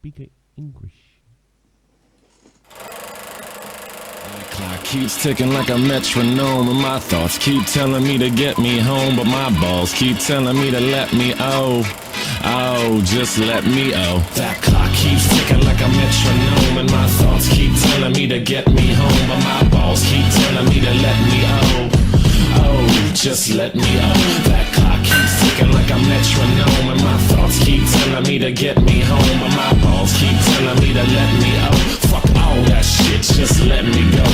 speak English. The clock keeps ticking like a metronome, and my thoughts keep telling me to get me home, but my balls keep telling me to let me just let me That clock keeps ticking like a metronome, and my thoughts keep telling me to get me home, but my balls keep telling me to let me just let me That clock keeps ticking like a metronome, and my thoughts keep telling me to get me home, but my balls keep telling me to let me Fuck all that shit, just let me go.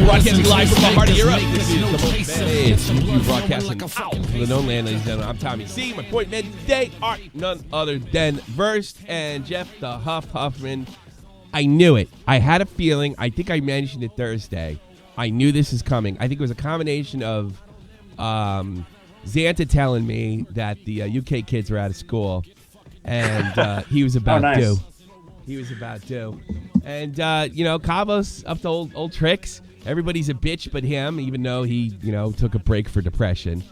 Broadcasting live from the heart of Europe. This is the most badass YouTube broadcasting from the known land, ladies and gentlemen. I'm Tommy C. My point men today are none other than Verst and Jeff the Huffman. I knew it. I had a feeling. I think I mentioned it Thursday. I knew this is coming. I think it was a combination of Zanta telling me that the UK kids were out of school, and he was about due. He was about due. And, KAVOS up to old tricks. Everybody's a bitch but him, even though he, took a break for depression.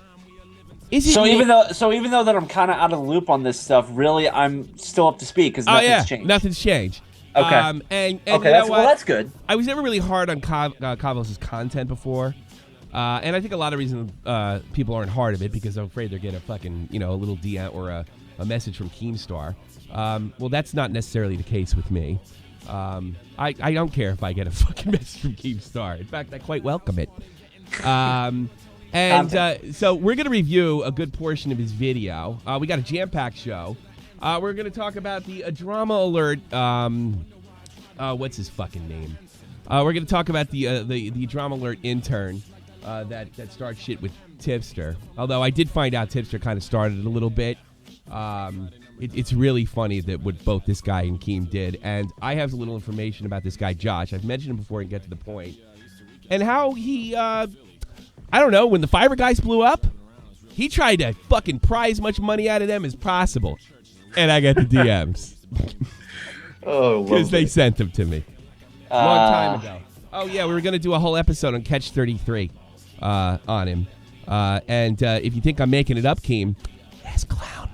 Even though that I'm kind of out of the loop on this stuff, really, I'm still up to speed because nothing's changed. Nothing's changed. Okay. And that's good. I was never really hard on KAVOS' content before. And I think a lot of reasons people aren't hard of it because they're afraid they're getting a fucking, a little DM or a message from Keemstar. Well, that's not necessarily the case with me. I don't care if I get a fucking message from Keemstar. In fact, I quite welcome it. So we're going to review a good portion of his video. We got a jam-packed show. We're going to talk about the drama alert. What's his fucking name? We're going to talk about the drama alert intern that starts shit with Tipster. Although I did find out Tipster kind of started it a little bit. It's really funny that what both this guy and Keem did. And I have a little information about this guy, Josh. I've mentioned him before and get to the point. And how he, I don't know, when the Fiverr guys blew up, he tried to fucking pry as much money out of them as possible. And I got the DMs. Because they sent them to me. Long time ago. Oh, yeah, we were going to do a whole episode on Catch 33 on him. And if you think I'm making it up, Keem, ask Clown.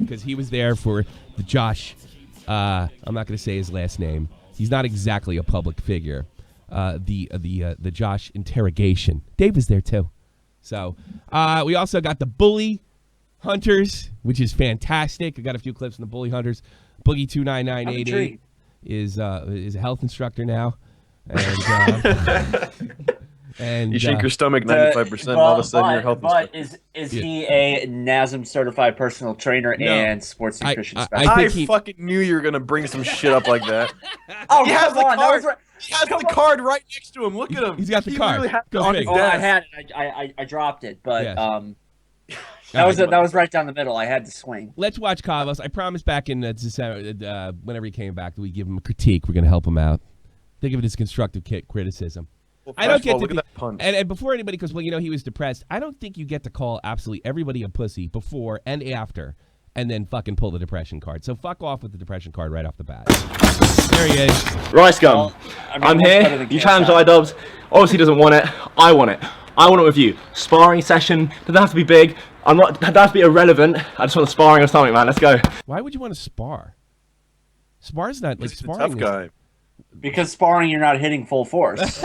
Because he was there for the Josh. I'm not going to say his last name. He's not exactly a public figure. The Josh interrogation. Dave was there too. So we also got the Bully Hunters, which is fantastic. I got a few clips from the Bully Hunters. Boogie 29988 is a health instructor now, and you shake your stomach 95%. All of a sudden, you're health instructor. But is he a NASM certified personal trainer and sports nutrition specialist? I fucking knew you were gonna bring some shit up like that. Oh, he has the card. He has the card right next to him. Look at him. He's got the card. Really I had it. I dropped it, but that was right down the middle. I had to swing. Let's watch KAVOS. I promised back in December, whenever he came back, that we give him a critique. We're gonna help him out. Think of it as constructive criticism. Well, I don't get look to at that punch. And before anybody goes, well, he was depressed. I don't think you get to call absolutely everybody a pussy before and after, and then fucking pull the depression card. So fuck off with the depression card right off the bat. There he is. Rice Gum. I'm here. You challenge iDubbbz. Obviously doesn't want it. I want it. I want it with you. Sparring session. Doesn't have to be big. Doesn't have to be irrelevant. I just want the sparring or something, man. Let's go. Why would you want to spar? Spar's not like He's sparring. a tough guy. Because sparring, you're not hitting full force.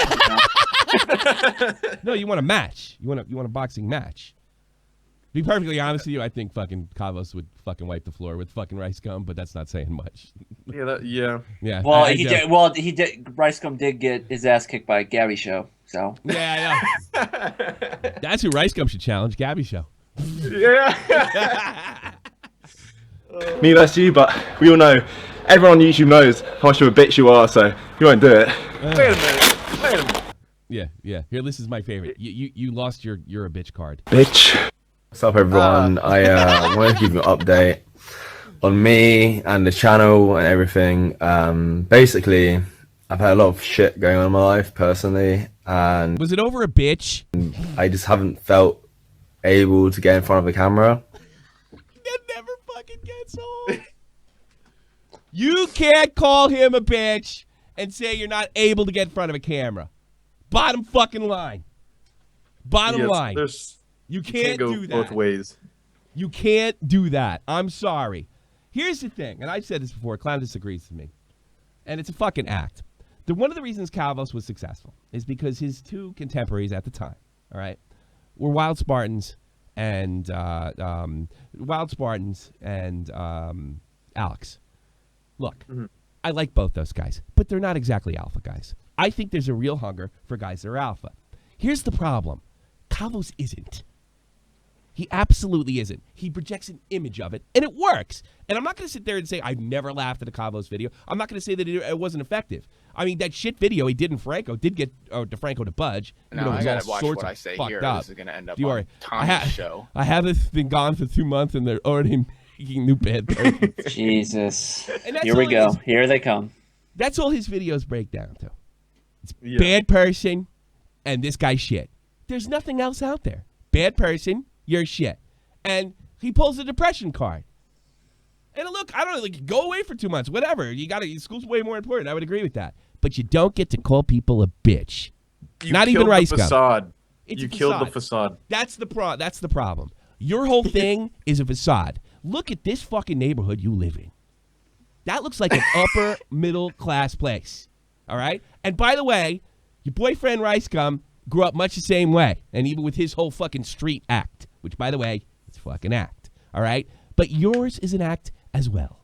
No, you want a match. You want a boxing match. To be perfectly honest with you, I think fucking KAVOS would fucking wipe the floor with fucking Rice Gum, but that's not saying much. Yeah. Well, he did. Rice Gum did get his ass kicked by Gabby Show. So yeah, I know. That's who Rice Gum should challenge, Gabby Show. Yeah. Me versus you, but we all know. Everyone on YouTube knows how much of a bitch you are, so you won't do it. Wait a minute. Yeah. Here, this is my favorite. You lost your "you're a bitch" card. Bitch. What's up, everyone? I wanted to give you an update on me and the channel and everything. Basically, I've had a lot of shit going on in my life personally, and was it over a bitch? I just haven't felt able to get in front of a camera. That never fucking gets old. You can't call him a bitch and say you're not able to get in front of a camera. Bottom fucking line. Bottom line. You can't go do that. both ways. You can't do that. I'm sorry. Here's the thing, and I've said this before. Clown disagrees with me, and it's a fucking act. One of the reasons KAVOS was successful is because his two contemporaries at the time, all right, were Wild Spartans and Alex. Look, I like both those guys, but they're not exactly alpha guys. I think there's a real hunger for guys that are alpha. Here's the problem. KAVOS isn't. He absolutely isn't. He projects an image of it, and it works. And I'm not going to sit there and say I've never laughed at a KAVOS video. I'm not going to say that it wasn't effective. I mean, that shit video he did in Franco did get DeFranco to budge. No, I got to watch what I say here. This is going to end up on Tommy's show. I haven't been gone for 2 months, and they're already making new bad versions. Jesus. Here we go. Here they come. That's all his videos break down to. It's bad person and this guy's shit. There's nothing else out there. Bad person, you're shit. And he pulls the depression card. And look, I don't know, like, go away for 2 months, whatever. School's way more important. I would agree with that. But you don't get to call people a bitch. Not even Rice Gum. Facade. You killed the facade. That's the problem. Your whole thing is a facade. Look at this fucking neighborhood you live in. That looks like an upper middle class place. All right? And by the way, your boyfriend Rice Gum grew up much the same way. And even with his whole fucking street act, which, by the way, it's fucking act. All right? But yours is an act as well.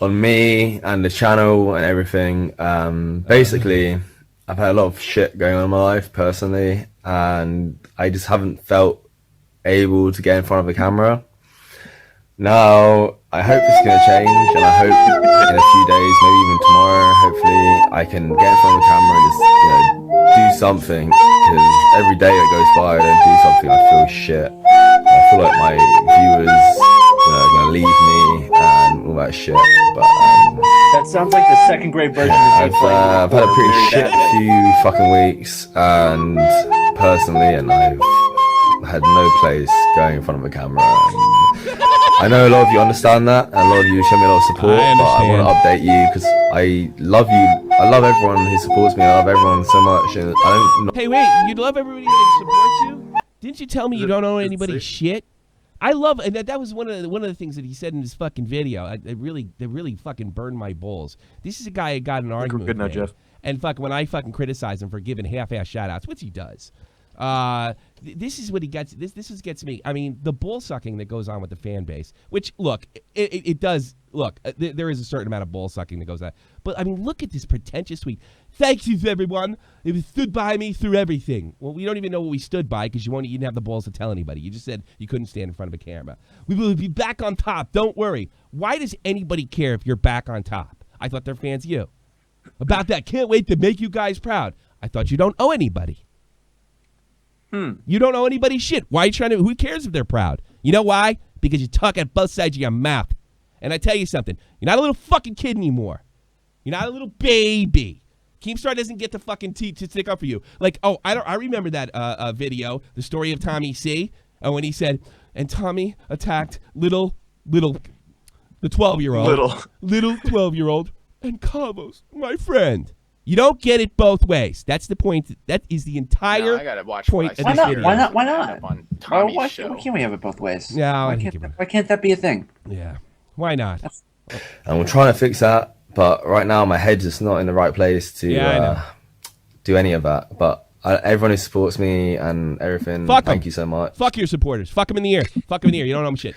On me and the channel and everything, basically, I've had a lot of shit going on in my life personally, and I just haven't felt able to get in front of a camera. Now, I hope it's going to change, and I hope in a few days, maybe even tomorrow, hopefully, I can get in front of the camera and just, do something, because every day that goes by, I don't do something, I feel shit. I feel like my viewers are going to leave me and all that shit, but that sounds like the second grade version of I've had a pretty shit few fucking weeks, and personally, and I've had no place going in front of a camera. I know a lot of you understand that, and a lot of you show me a lot of support, but I want to update you because I love you. I love everyone who supports me. I love everyone so much, and I don't know. Hey, wait! You love everybody that supports you? Didn't you tell me you don't owe anybody shit? I love, and that was one of the things that he said in his fucking video. It really fucking burned my balls. This is a guy who got an argument with me, Jeff. And when I fucking criticize him for giving half-ass shout-outs, which he does. This is what he gets. This gets me. I mean, the bull sucking that goes on with the fan base, which, look, it does. Look, there is a certain amount of bull sucking that goes on. But, I mean, look at this pretentious tweet. Thank you, everyone. It stood by me through everything. Well, we don't even know what we stood by because you didn't have the balls to tell anybody. You just said you couldn't stand in front of a camera. We will be back on top. Don't worry. Why does anybody care if you're back on top? I thought they're fans of you. About that, can't wait to make you guys proud. I thought you don't owe anybody. You don't owe anybody shit. Why are you trying to? Who cares if they're proud? You know why? Because you talk at both sides of your mouth. And I tell you something. You're not a little fucking kid anymore. You're not a little baby. Keemstar doesn't get the fucking teeth to stick up for you. Like, I remember that video, the story of Tommy C. When he said, and Tommy attacked the 12-year-old. Little 12-year-old. And KAVOS, my friend. You don't get it both ways. That's the point. That is the entire point of this video. Why not? Why can't we have it both ways? Yeah, why can't that be a thing? Yeah. Why not? And we're trying to fix that, but right now my head's just not in the right place to do any of that. But everyone who supports me and everything, thank you so much. Fuck your supporters. Fuck them in the ear. Fuck them in the ear. You don't know them shit.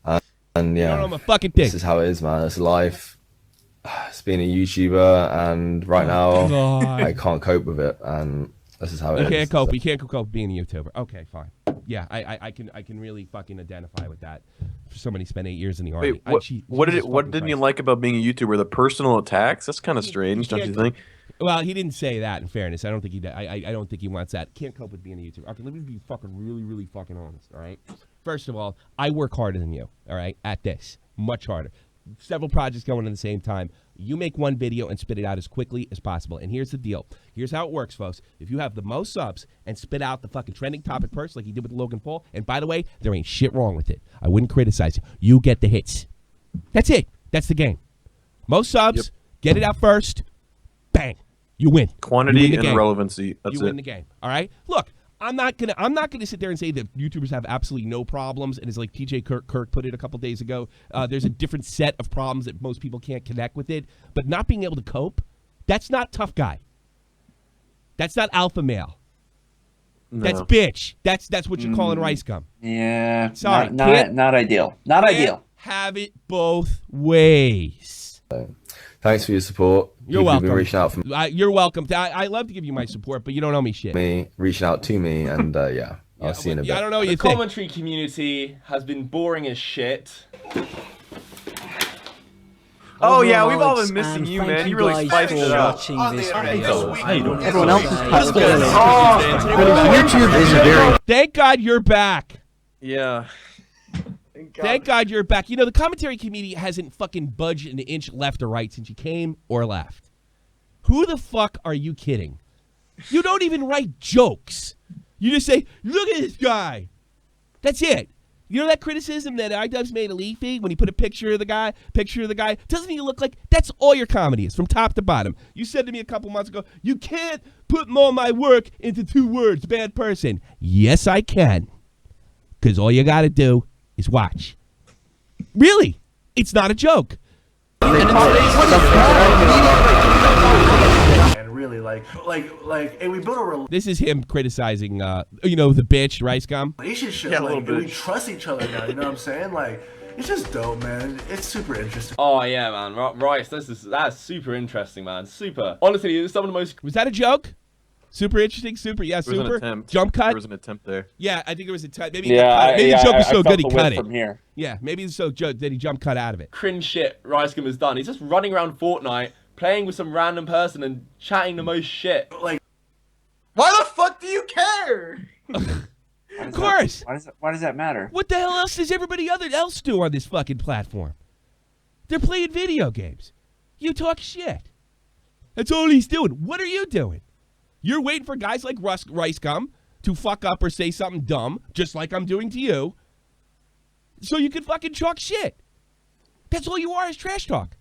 And yeah, you don't know them a fucking thing. This is how it is, man. It's life. It's being a YouTuber, and right now I can't cope with it, and this is how it is. You can't cope. You can't cope with being a YouTuber. Okay, fine. Yeah, I can really fucking identify with that. For somebody spent 8 years in the army. Wait, what didn't you like about being a YouTuber? The personal attacks? That's kind of strange, don't you think? Well, he didn't say that. In fairness, I don't think he. I don't think he wants that. Can't cope with being a YouTuber. Okay, let me be fucking really fucking honest. All right. First of all, I work harder than you. All right, at this, much harder. Several projects going at the same time. You make one video and spit it out as quickly as possible. And here's the deal. Here's how it works, folks. If you have the most subs and spit out the fucking trending topic first, like you did with Logan Paul, and by the way, there ain't shit wrong with it. I wouldn't criticize you. You get the hits. That's it. That's the game. Most subs, get it out first, bang. You win. Quantity and relevancy. That's it. You win the game. All right? Look, I'm not gonna sit there and say that YouTubers have absolutely no problems. And it's like TJ Kirk put it a couple days ago. There's a different set of problems that most people can't connect with it. But not being able to cope, that's not tough guy. That's not alpha male. No. That's bitch. That's what you're calling rice gum. Yeah. Sorry. Not ideal. Not ideal. Have it both ways. Thanks for your support. You're welcome. Been reaching out for me. You're welcome. I love to give you my support, but you don't owe me shit. Reaching out to me, and yeah, I'll see you in a bit. I don't know. The commentary community has been boring as shit. Oh yeah, we've all been missing you, man. You really spiced it up. Everyone else is YouTube is very. Thank God you're back. Yeah. Thank God you're back. You know, the commentary community hasn't fucking budged an inch left or right since you came or left. Who the fuck are you kidding? You don't even write jokes. You just say, look at this guy. That's it. You know that criticism that iDubbbz made of Leafy when he put a picture of the guy? Doesn't he look like? That's all your comedy is, from top to bottom. You said to me a couple months ago, you can't put more of my work into 2 words, bad person. Yes, I can. Because all you got to do is watch. Really? It's not a joke. And really, like, and we built a This is him criticizing, the bitch, Rice Gum. relationship. Yeah, and we trust each other now. You know what I'm saying? Like, it's just dope, man. It's super interesting. Oh yeah, man. Rice, that's super interesting, man. Super. Honestly, it's some of the most. Was that a joke? Super interesting, super. Yeah, super. There was an attempt. Jump cut. There was an attempt there. Yeah, I think there was a maybe. Maybe the joke was so good he cut it. From here. Yeah, maybe it's so good that he jump cut out of it. Cringe shit Rice Gum has done. He's just running around Fortnite, playing with some random person and chatting the most shit. Like, why the fuck do you care? Of course. Why does that matter? What the hell else does everybody else do on this fucking platform? They're playing video games. You talk shit. That's all he's doing. What are you doing? You're waiting for guys like Rice Gum to fuck up or say something dumb, just like I'm doing to you, so you can fucking talk shit. That's all you are, is trash talk.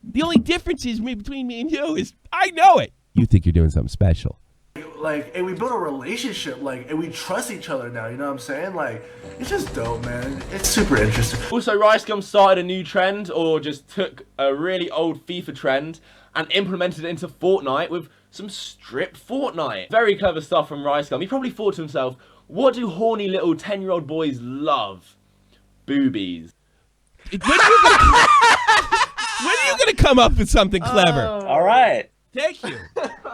The only difference is between me and you is I know it. You think you're doing something special. Like, and we built a relationship, like, and we trust each other now, you know what I'm saying? Like, it's just dope, man. It's super interesting. Also, Rice Gum started a new trend, or just took a really old FIFA trend and implemented it into Fortnite with some stripped Fortnite. Very clever stuff from Rice Gum. He probably thought to himself, what do horny little 10-year-old boys love? Boobies. When are you gonna come up with something clever? All right. Thank you.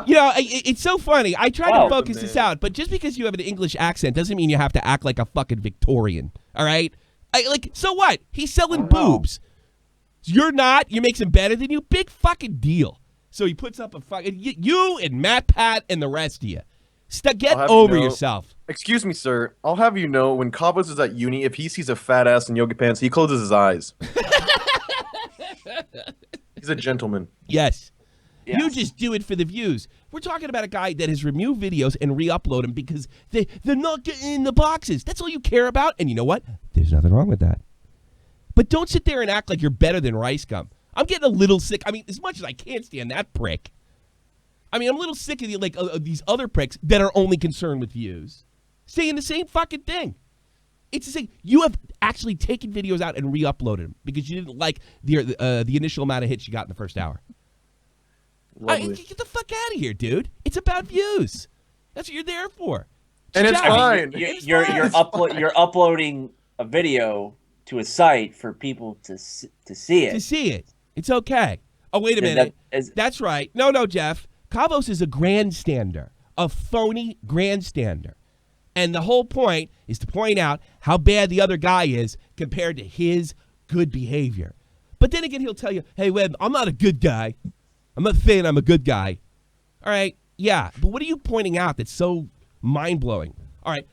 You know, it's so funny. I try to focus this out, but just because you have an English accent doesn't mean you have to act like a fucking Victorian. All right? So what? He's selling boobs. You're not. You makes him better than you. Big fucking deal. So he puts up a fucking you and Matt Pat and the rest of you. Get over yourself. Excuse me, sir. I'll have you know, when KAVOS is at uni, if he sees a fat ass in yoga pants, he closes his eyes. He's a gentleman. Yes. You just do it for the views. We're talking about a guy that has removed videos and re-upload them because they're not getting in the boxes. That's all you care about. And you know what? There's nothing wrong with that. But don't sit there and act like you're better than Rice Gum. I'm getting a little sick. I mean, as much as I can't stand that prick. I mean, I'm a little sick of these other pricks that are only concerned with views, saying the same fucking thing. It's the same. You have actually taken videos out and re-uploaded them because you didn't like the initial amount of hits you got in the first hour. Get the fuck out of here, dude. It's about views. That's what you're there for. And it's fine. You're uploading a video to a site for people to see it. To see it. It's okay. Oh, wait a minute. That's right. No, Jeff. KAVOS is a grandstander, a phony grandstander. And the whole point is to point out how bad the other guy is compared to his good behavior. But then again, he'll tell you, hey, Webb, I'm not a good guy. I'm not saying I'm a good guy. All right, yeah. But what are you pointing out that's so mind-blowing? All right,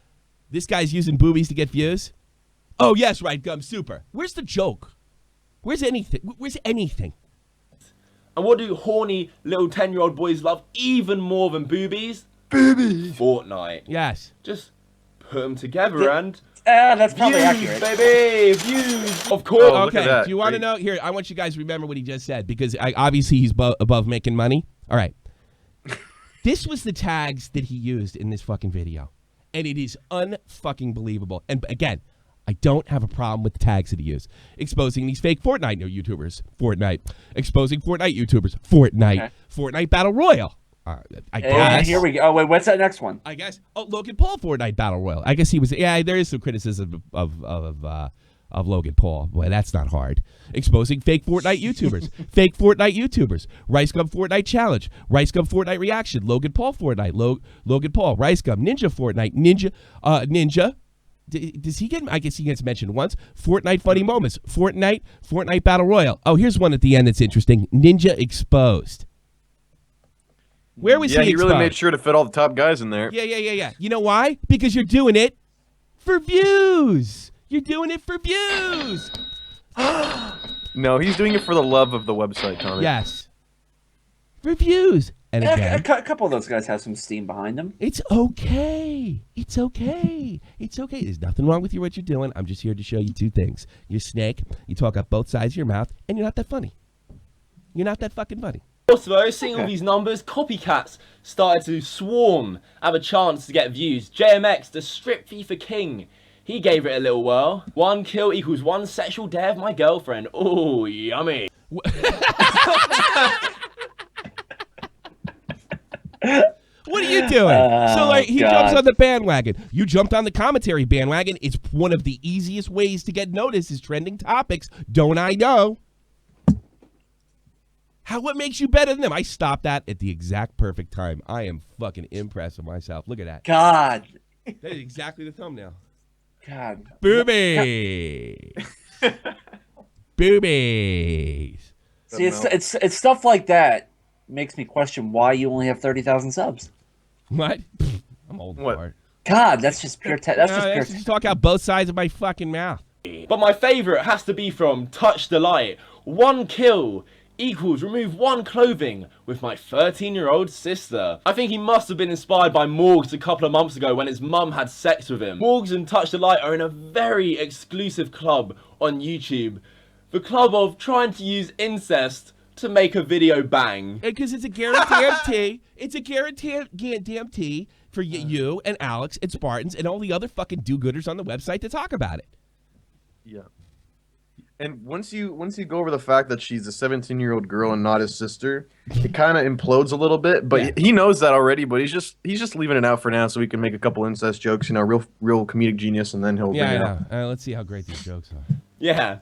this guy's using boobies to get views? Oh, yes, right, Gum, super. Where's the joke? Where's anything? Where's anything? And what do horny little 10-year-old boys love even more than boobies? Boobies. Fortnite. Yes. Just put them together and... that's probably views, accurate. Baby, views. Of course. Oh, okay, do you want to know? Here, I want you guys to remember what he just said because obviously he's above making money. All right. This was the tags that he used in this fucking video. and it is unfucking believable. And again, I don't have a problem with the tags that he used. Exposing these fake Fortnite YouTubers. Fortnite. Exposing Fortnite YouTubers. Fortnite. Okay. Fortnite Battle Royale. I guess. Here we go. Oh, wait, what's that next one? I guess. Oh, Logan Paul Fortnite Battle Royale. I guess he was. Yeah, there is some criticism of Logan Paul. Boy, that's not hard. Exposing fake Fortnite YouTubers. Fake Fortnite YouTubers. Rice Gum Fortnite Challenge. Rice Gum Fortnite Reaction. Logan Paul Fortnite. Logan Paul. Rice Gum. Ninja Fortnite. Ninja. Does he get? I guess he gets mentioned once. Fortnite Funny Moments. Fortnite Battle Royale. Oh, here's one at the end that's interesting. Ninja Exposed. Where was he exposed? Yeah, he really made sure to fit all the top guys in there. Yeah. You know why? Because you're doing it for views. You're doing it for views. No, he's doing it for the love of the website, Tommy. Yes. For views. And again, a couple of those guys have some steam behind them. It's okay. It's okay. It's okay. There's nothing wrong with what you're doing. I'm just here to show you two things. You're a snake. You talk out both sides of your mouth, and you're not that funny. You're not that fucking funny. Also, seeing all these numbers, copycats started to swarm, have a chance to get views. JMX, the strip FIFA king, he gave it a little whirl. 1 kill equals 1 sexual day of my girlfriend. Oh, yummy. What are you doing? So like he jumps on the bandwagon. You jumped on the commentary bandwagon. It's one of the easiest ways to get noticed is trending topics. Don't I know? What makes you better than them? I stopped that at the exact perfect time. I am fucking impressed with myself. Look at that. God. That is exactly the thumbnail. God. Boobies. Boobies. See, it's stuff like that makes me question why you only have 30,000 subs. What? I'm old. What? God, that's just pure. That's just talk out both sides of my fucking mouth. But my favorite has to be from Touch the Light. 1 kill equals remove 1 clothing with my 13-year-old sister. I think he must have been inspired by Morgs a couple of months ago when his mum had sex with him. Morgs and Touch the Light are in a very exclusive club on YouTube. The club of trying to use incest to make a video bang. Because it's a guarantee. It's a guarantee for you and Alex and Spartans and all the other fucking do-gooders on the website to talk about it. Yeah. And once you go over the fact that she's a 17-year-old girl and not his sister, it kind of implodes a little bit. But he knows that already. But he's just leaving it out for now, so he can make a couple incest jokes. You know, real comedic genius, and then he'll bring it out. Let's see how great these jokes are. Yeah.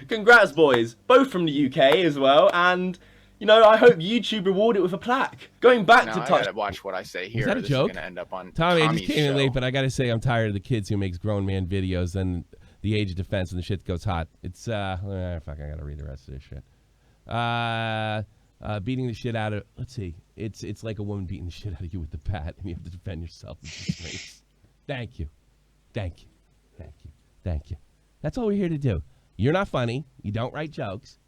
Congrats, boys. Both from the UK as well. And you know, I hope YouTube reward it with a plaque. Going back to Touch. I gotta watch what I say here. Is that a joke? Is gonna end up on Tommy, I Tommy's just came in show. late, but I gotta say I'm tired of the kids who makes grown man videos and the age of defense and the shit goes hot. It's fuck, I gotta read the rest of this shit. Beating the shit out of. Let's see. It's like a woman beating the shit out of you with the bat, and you have to defend yourself. Thank you. That's all we're here to do. You're not funny. You don't write jokes.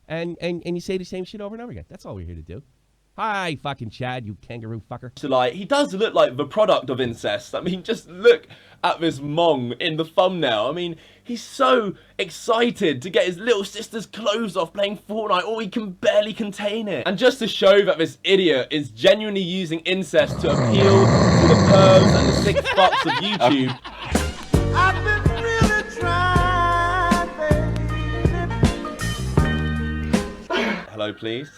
And you say the same shit over and over again. That's all we're here to do. Hi, fucking Chad, you kangaroo fucker. So, like, he does look like the product of incest. I mean, just look at this mong in the thumbnail. I mean, he's so excited to get his little sister's clothes off playing Fortnite, or he can barely contain it. And just to show that this idiot is genuinely using incest to appeal to the pervs and the sick fucks of YouTube. I've been really trying, Hello, please.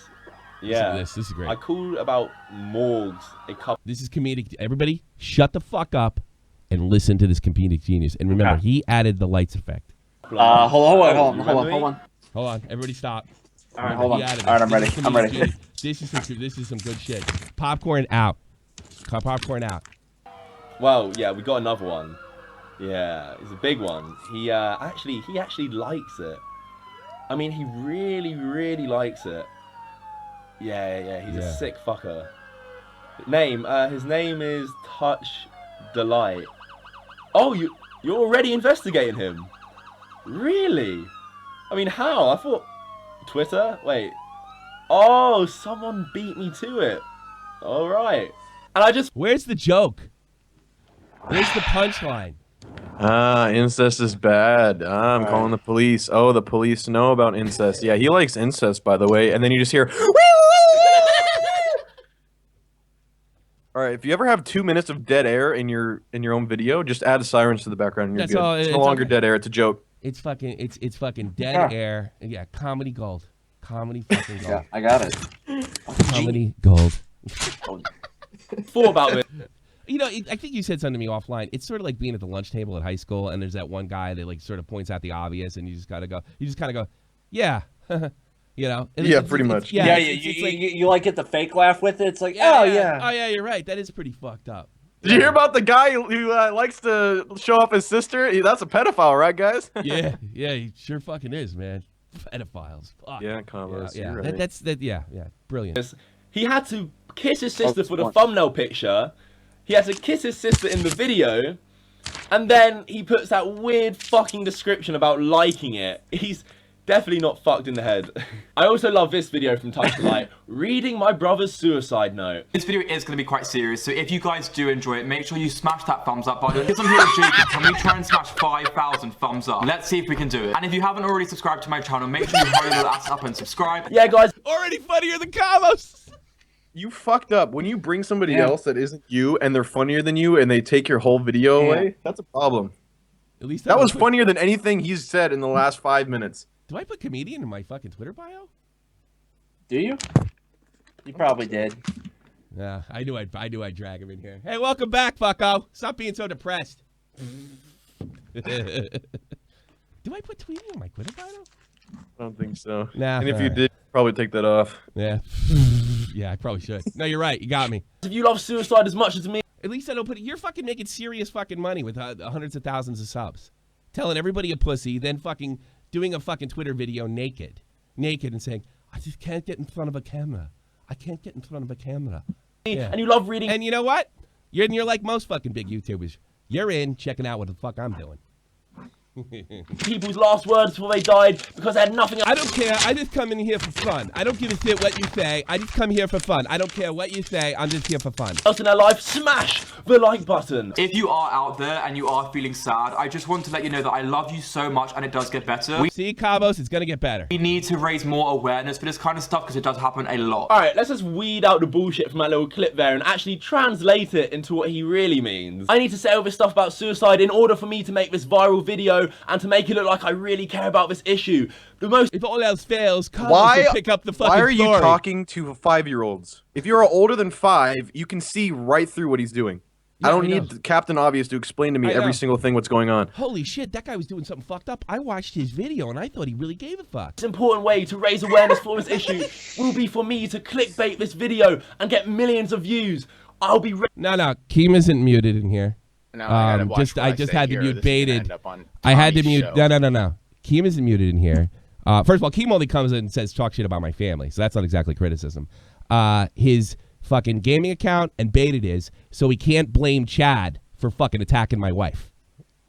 Yeah, this is great. I called about Morgs a couple. This is comedic. Everybody, shut the fuck up and listen to this comedic genius. And remember, he added the lights effect. Hold on. Everybody, stop. All right, hold on. All right, I'm ready. This is some good shit. Popcorn out. Popcorn out. Well, yeah, we got another one. Yeah, it's a big one. He actually likes it. I mean, he really, really likes it. Yeah, he's a sick fucker. His name is Touch the Light. Oh, you're already investigating him? Really? I mean, how? I thought Twitter. Wait. Oh, someone beat me to it. All right. And Where's the joke? Where's the punchline? Incest is bad. I'm calling the police. Oh, the police know about incest. Yeah, he likes incest, by the way. And then you just hear. All right, if you ever have 2 minutes of dead air in your own video, just add a sirens to the background and you're That's good. all, it's no longer dead air, it's a joke. It's fucking dead air. Yeah, comedy gold. Comedy fucking gold. Yeah, I got it. Comedy gold. Thought about it. You know, I think you said something to me offline. It's sort of like being at the lunch table at high school, and there's that one guy that like sort of points out the obvious, and you just kind of go, yeah, you know. Yeah, pretty much. Yeah, you like get the fake laugh with it. It's like, oh yeah, you're right. That is pretty fucked up. Did you hear about the guy who likes to show off his sister? That's a pedophile, right, guys? yeah, he sure fucking is, man. Pedophiles. Fuck. Yeah, KAVOS. Yeah, right. yeah, brilliant. He had to kiss his sister for the thumbnail picture. He had to kiss his sister in the video, and then he puts that weird fucking description about liking it. He's definitely not fucked in the head. I also love this video from Touch the Light, reading my brother's suicide note. This video is going to be quite serious, so if you guys do enjoy it, make sure you smash that thumbs up button. Because I'm here at Jacob, can we try and smash 5,000 thumbs up? Let's see if we can do it. And if you haven't already subscribed to my channel, make sure you hurry that ass up and subscribe. Yeah, guys. Already funnier than KAVOS. You fucked up. When you bring somebody else that isn't you and they're funnier than you and they take your whole video away, that's a problem. At least that was funnier than anything he's said in the last 5 minutes. Do I put comedian in my fucking Twitter bio? Do you? You probably did. Yeah, I knew I'd drag him in here. Hey, welcome back, fucko. Stop being so depressed. Do I put tweeting in my Twitter bio? I don't think so. Nah. And if you did, probably take that off. Yeah. Yeah, I probably should. No, you're right. You got me. If you love suicide as much as me, at least I don't put it. You're fucking making serious fucking money with hundreds of thousands of subs. Telling everybody a pussy, then fucking doing a fucking Twitter video naked and saying, I just can't get in front of a camera. I can't get in front of a camera. Yeah. And you love reading. And you know what? You're like most fucking big YouTubers. You're in checking out what the fuck I'm doing. People's last words before they died because they had nothing else. I don't care. I just come in here for fun. I don't give a shit what you say. I just come here for fun. I don't care what you say. I'm just here for fun. Else in their life, smash the like button. If you are out there and you are feeling sad, I just want to let you know that I love you so much and it does get better. See, KAVOS, it's gonna get better. We need to raise more awareness for this kind of stuff because it does happen a lot. Alright, let's just weed out the bullshit from that little clip there and actually translate it into what he really means. I need to say all this stuff about suicide in order for me to make this viral video and to make it look like I really care about this issue. If all else fails, KAVOS will pick up the fucking Why are you story. talking to 5-year-olds? If you're older than 5, you can see right through what he's doing. Yeah, I don't need Captain Obvious to explain to me every single thing what's going on. Holy shit, that guy was doing something fucked up. I watched his video and I thought he really gave a fuck. This important way to raise awareness for this issue will be for me to clickbait this video and get millions of views. I'll be No, Keem isn't muted in here. No, I just had to mute baited. I had to mute. No. Keem isn't muted in here. First of all, Keem only comes in and says talk shit about my family, so that's not exactly criticism. His fucking gaming account and baited is, so he can't blame Chad for fucking attacking my wife.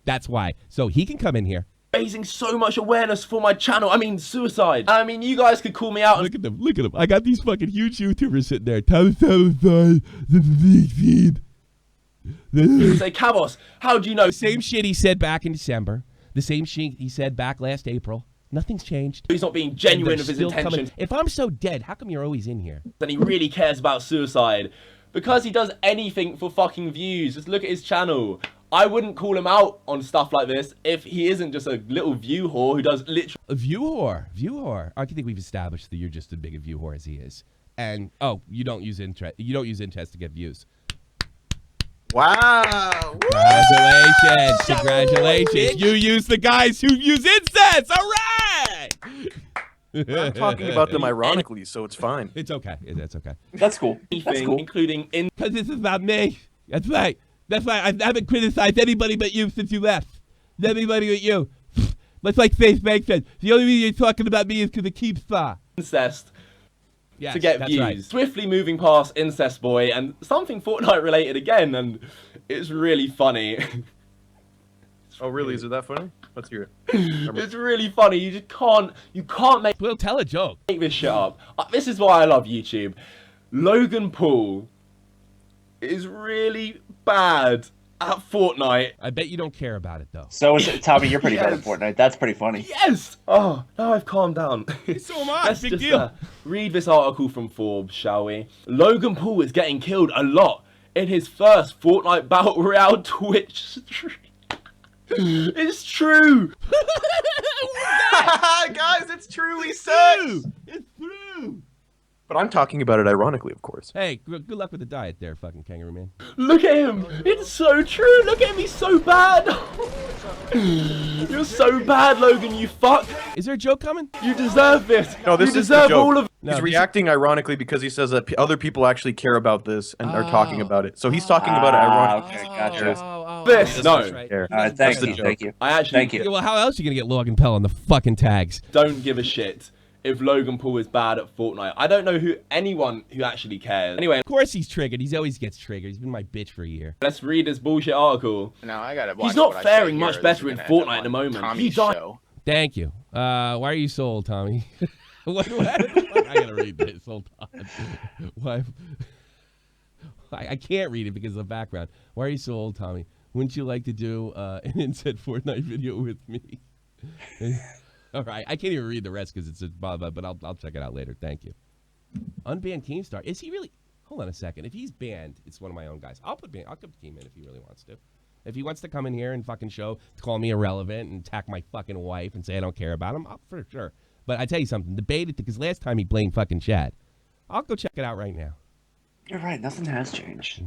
That's why. So he can come in here. Raising so much awareness for my channel. I mean, suicide. I mean, you guys could call me out. Look at them. Look at them. I got these fucking huge YouTubers sitting there. Suicide. You say, KAVOS, how do you know? The same shit he said back in December. The same shit he said back last April. Nothing's changed. He's not being genuine of his intentions. If I'm so dead, how come you're always in here? Then he really cares about suicide. Because he does anything for fucking views. Just look at his channel. I wouldn't call him out on stuff like this if he isn't just a little view whore who does literally... A view whore. View whore. I think we've established that you're just as big a view whore as he is. And, you don't use interest to get views. Wow! Congratulations! Congratulations! You use the guys who use incense! All right! I'm talking about them ironically, so it's fine. It's okay. That's okay. That's cool. That's cool. Including in... Because this is about me. That's right. That's why I haven't criticized anybody but you since you left. Anybody but you. Much like Face Bank said, the only reason you're talking about me is because of Keemstar. Incest. Yes, to get views. Right. Swiftly moving past Incest Boy and something Fortnite related again, and it's really funny. Oh really? Is it that funny? Let's hear it. It's really funny. You just can't make... We'll tell a joke. Make this shit up. This is why I love YouTube. Logan Paul is really bad at Fortnite. I bet you don't care about it though. So is it, Tommy, you're pretty bad at Fortnite. That's pretty funny. Yes! Oh, now I've calmed down. So am I. Let's Big deal. Read this article from Forbes, shall we? Logan Paul is getting killed a lot in his first Fortnite Battle Royale Twitch stream. It's true. Guys, it's true. He sucks. It's true. But I'm talking about it ironically, of course. Hey, good luck with the diet there, fucking kangaroo man. Look at him. It's so true. Look at him. He's so bad. You're so bad, Logan, you fuck. Is there a joke coming? You deserve this. No, this you is deserve the joke. all of. He's reacting ironically because he says that other people actually care about this and are talking about it. So he's talking about it ironically. Okay, gotcha. This. No. Alright, thank you. I actually. Thank you. Well, how else are you gonna get Logan Paul on the fucking tags? Don't give a shit if Logan Paul is bad at Fortnite. I don't know anyone who actually cares. Anyway, of course he's triggered. He always gets triggered. He's been my bitch for a year. Let's read this bullshit article. No, I gotta watch. He's not faring much better in Fortnite at the moment. Tommy's show. Thank you. Why are you so old, Tommy? what? I gotta read this. Hold on. Why? I can't read it because of the background. Why are you so old, Tommy? Wouldn't you like to do an Inset Fortnite video with me? All right, I can't even read the rest because it's a blah, but I'll check it out later. Thank you. Unbanned Keemstar. Is he really? Hold on a second. If he's banned, it's one of my own guys. I'll put Keem in if he really wants to. If he wants to come in here and fucking call me irrelevant and attack my fucking wife and say I don't care about him, for sure. But I tell you something, debate it because last time he blamed fucking Chad. I'll go check it out right now. You're right. Nothing has changed.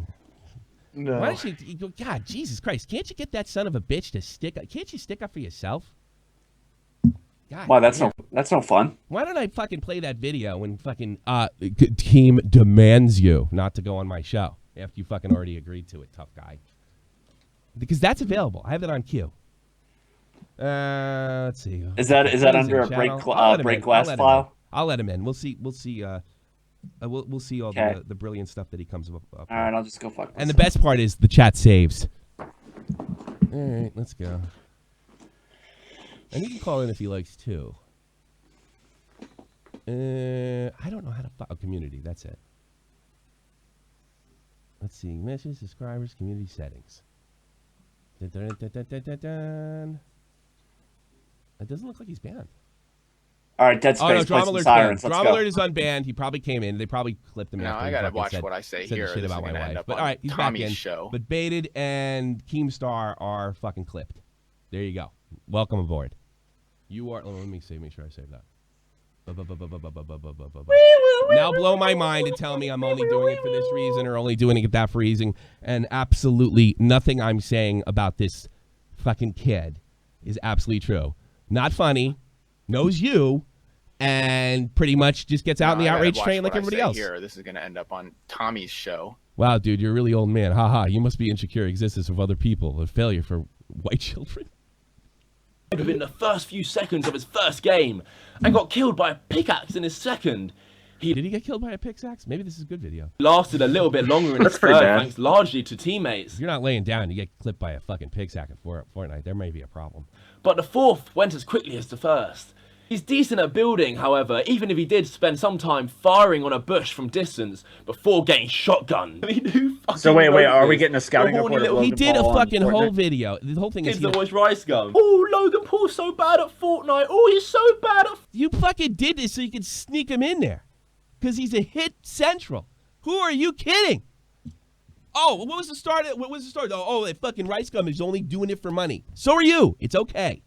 No. Why don't you? God, Jesus Christ! Can't you get that son of a bitch to stick? Can't you stick up for yourself? God, Wow, that's no fun. Why don't I fucking play that video when fucking team demands you not to go on my show after you fucking already agreed to it, tough guy? Because that's available. I have it on cue. Let's see. Is that under a break glass file? I'll let him in. We'll see. We'll see all the brilliant stuff that he comes up. All right, I'll just go fuck. And the best part is the chat saves. All right, let's go. And he can call in if he likes too. I don't know how to a community. That's it. Let's see. Messages, subscribers, community settings. It doesn't look like he's banned. All right, Dead Space. Drama Alert. Drama Alert is unbanned. He probably came in. They probably clipped him. No, I gotta watch what I say here. Shit about my wife. But all right, he's Tommy's back in. Show. But Baited and Keemstar are fucking clipped. There you go. Welcome aboard. You are. Let me see. Make sure I save that. Now blow my mind and tell me I'm only doing it for this reason or only doing it that for reason. And absolutely nothing I'm saying about this fucking kid is absolutely true. Not funny. Knows you. And pretty much just gets out in the outrage train like everybody else. Here, this is going to end up on Tommy's show. Wow, dude, you're a really old man. Haha, you must be insecure existence of other people. A failure for white children. Within the first few seconds of his first game and got killed by a pickaxe in his second. Did he get killed by a pickaxe? Maybe this is a good video. Lasted a little bit longer in his third, thanks largely to teammates. If you're not laying down, you get clipped by a fucking pickaxe in Fortnite. There may be a problem. But the fourth went as quickly as the first. He's decent at building, however, even if he did spend some time firing on a bush from distance before getting shotgunned. I mean, who fucking So wait, are we getting a scouting report of Logan He did Paul a fucking whole video. The whole thing is... Kids that watch Rice Gum. Oh, Logan Paul's so bad at Fortnite. Oh, he's so bad at... You fucking did this so you could sneak him in there. Because he's a hit central. Who are you kidding? Oh, what was the start? Oh, that fucking Rice Gum is only doing it for money. So are you. It's okay.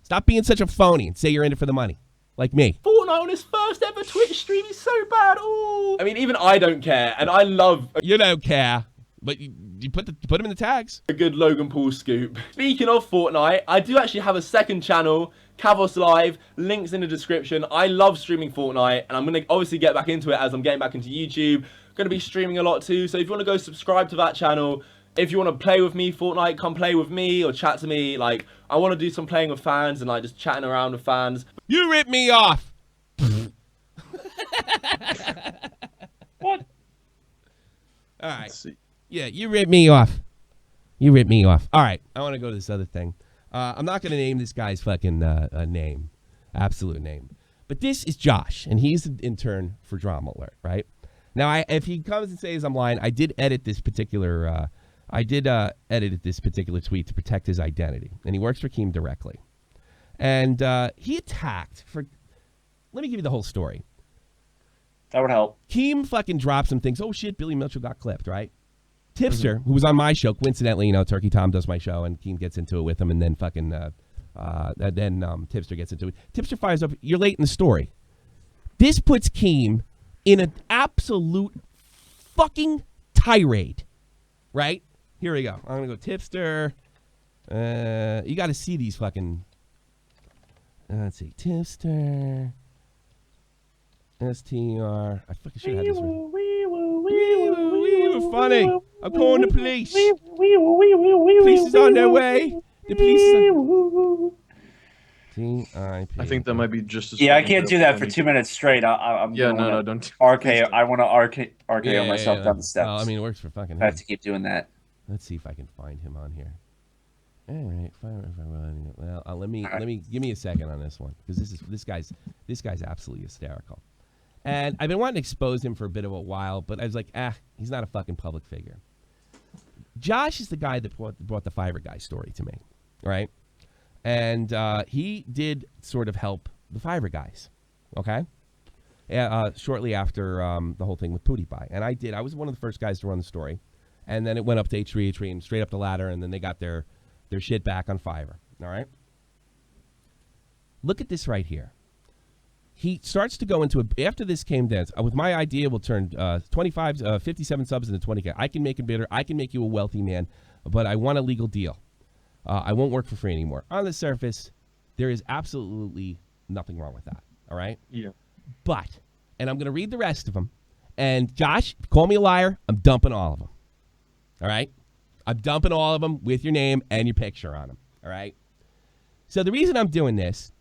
Stop being such a phony and say you're in it for the money. Like me. Fortnite on his first ever Twitch stream is so bad. Oh. I mean, even I don't care. And I love... You don't care. But you put him in the tags. A good Logan Paul scoop. Speaking of Fortnite, I do actually have a second channel, KAVOS Live. Links in the description. I love streaming Fortnite. And I'm going to obviously get back into it as I'm getting back into YouTube. Going to be streaming a lot too. So if you want to go subscribe to that channel... If you want to play with me, Fortnite, come play with me or chat to me. Like, I want to do some playing with fans and, like, just chatting around with fans. You rip me off. What? All right. Yeah, you rip me off. You rip me off. All right. I want to go to this other thing. I'm not going to name this guy's fucking name. Absolute name. But this is Josh, and he's an intern for Drama Alert, right? Now, if he comes and says I'm lying, I did edit this particular... edit this particular tweet to protect his identity. And he works for Keem directly. And he attacked for... Let me give you the whole story. That would help. Keem fucking dropped some things. Oh, shit, Billy Mitchell got clipped, right? Tipster, who was on my show, coincidentally, you know, Turkey Tom does my show, and Keem gets into it with him, and then fucking, Tipster gets into it. Tipster fires up, you're late in the story. This puts Keem in an absolute fucking tirade, right? Here we go. I'm going to go Tipster. You got to see these fucking, let's see, Tipster. STR. I fucking should have had this one. Funny. I'm calling the police. Police is on their way. The police is on... T-I-P. I think that might be just as... Yeah, I can't do that for 2 minutes straight. I'm no, don't. RKO. I want to RKO myself down the steps. Well, I mean, it works for fucking him. I have to keep doing that. Let's see if I can find him on here. All right, well, let me give me a second on this one, because this guy's absolutely hysterical. And I've been wanting to expose him for a bit of a while, but I was like, he's not a fucking public figure. Josh is the guy that brought the Fiverr guy story to me, right? And he did sort of help the Fiverr guys, okay? Shortly after the whole thing with PewDiePie. And I was one of the first guys to run the story. And then it went up to H3 and straight up the ladder, and then they got their shit back on Fiverr, all right? Look at this right here. He starts to go into after this came down, with my idea, we'll turn 57 subs into 20K. I can make him bigger. I can make you a wealthy man, but I want a legal deal. I won't work for free anymore. On the surface, there is absolutely nothing wrong with that, all right? Yeah. But, and I'm going to read the rest of them, and Josh, call me a liar, I'm dumping all of them, all right? I'm dumping all of them with your name and your picture on them, all right? So the reason I'm doing this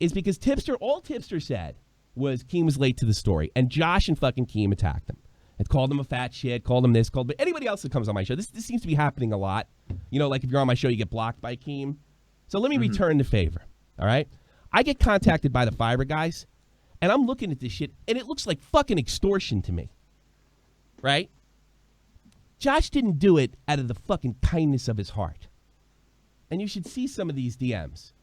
is because all Tipster said was Keem was late to the story, and Josh and fucking Keem attacked him. And called him a fat shit, called him this, but anybody else that comes on my show, this seems to be happening a lot. You know, like if you're on my show, you get blocked by Keem. So let me return the favor, all right? I get contacted by the Fiverr guys, and I'm looking at this shit, and it looks like fucking extortion to me, right? Josh didn't do it out of the fucking kindness of his heart. And you should see some of these DMs.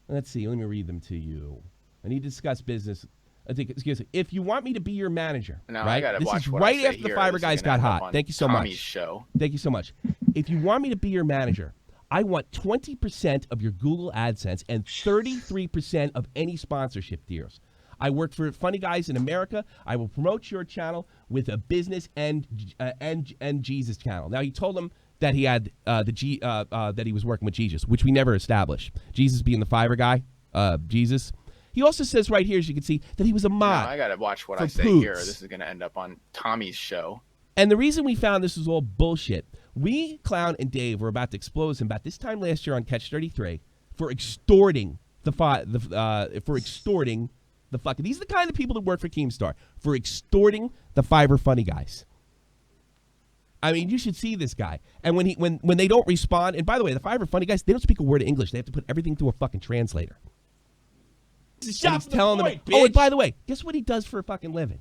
Let's see, let me read them to you. I need to discuss business. Excuse me. If you want me to be your manager, now, right? This is right after the Fiverr guys got hot. Thank you so much. Show. Thank you so much. If you want me to be your manager, I want 20% of your Google AdSense and 33% of any sponsorship deals. I work for Funny Guys in America. I will promote your channel with a business and Jesus channel. Now, he told them that he had that he was working with Jesus, which we never established. Jesus being the Fiverr guy, Jesus. He also says right here, as you can see, that he was a mod. I gotta watch what I say Poots. here. This is gonna end up on Tommy's show. And the reason we found this was all bullshit. We, Clown, and Dave were about to expose him about this time last year on Catch 33 for extorting the fucking. These are the kind of people that work for Keemstar, for extorting the Fiverr funny guys. I mean, you should see this guy. And when they don't respond, and by the way, the Fiverr funny guys, they don't speak a word of English. They have to put everything through a fucking translator. And he's telling them, oh, and by the way, guess what he does for a fucking living?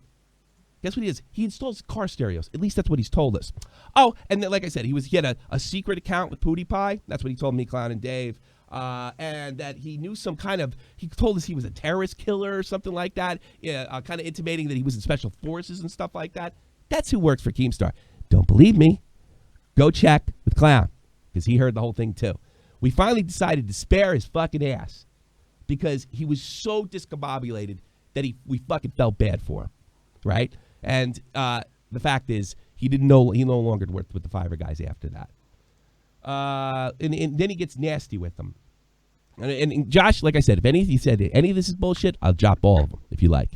Guess what he does? He installs car stereos. At least that's what he's told us. Oh, and then, like I said, he had a secret account with PewDiePie. That's what he told me, Clown, and Dave. And that he knew some kind of, he told us he was a terrorist killer or something like that, kind of intimating that he was in special forces and stuff like that. That's who works for Keemstar. Don't believe me? Go check with Clown, because he heard the whole thing too. We finally decided to spare his fucking ass because he was so discombobulated that we fucking felt bad for him, right? And the fact is, he no longer worked with the Fiverr guys after that. And then he gets nasty with them. And Josh, like I said, if he said any of this is bullshit, I'll drop all of them if you like.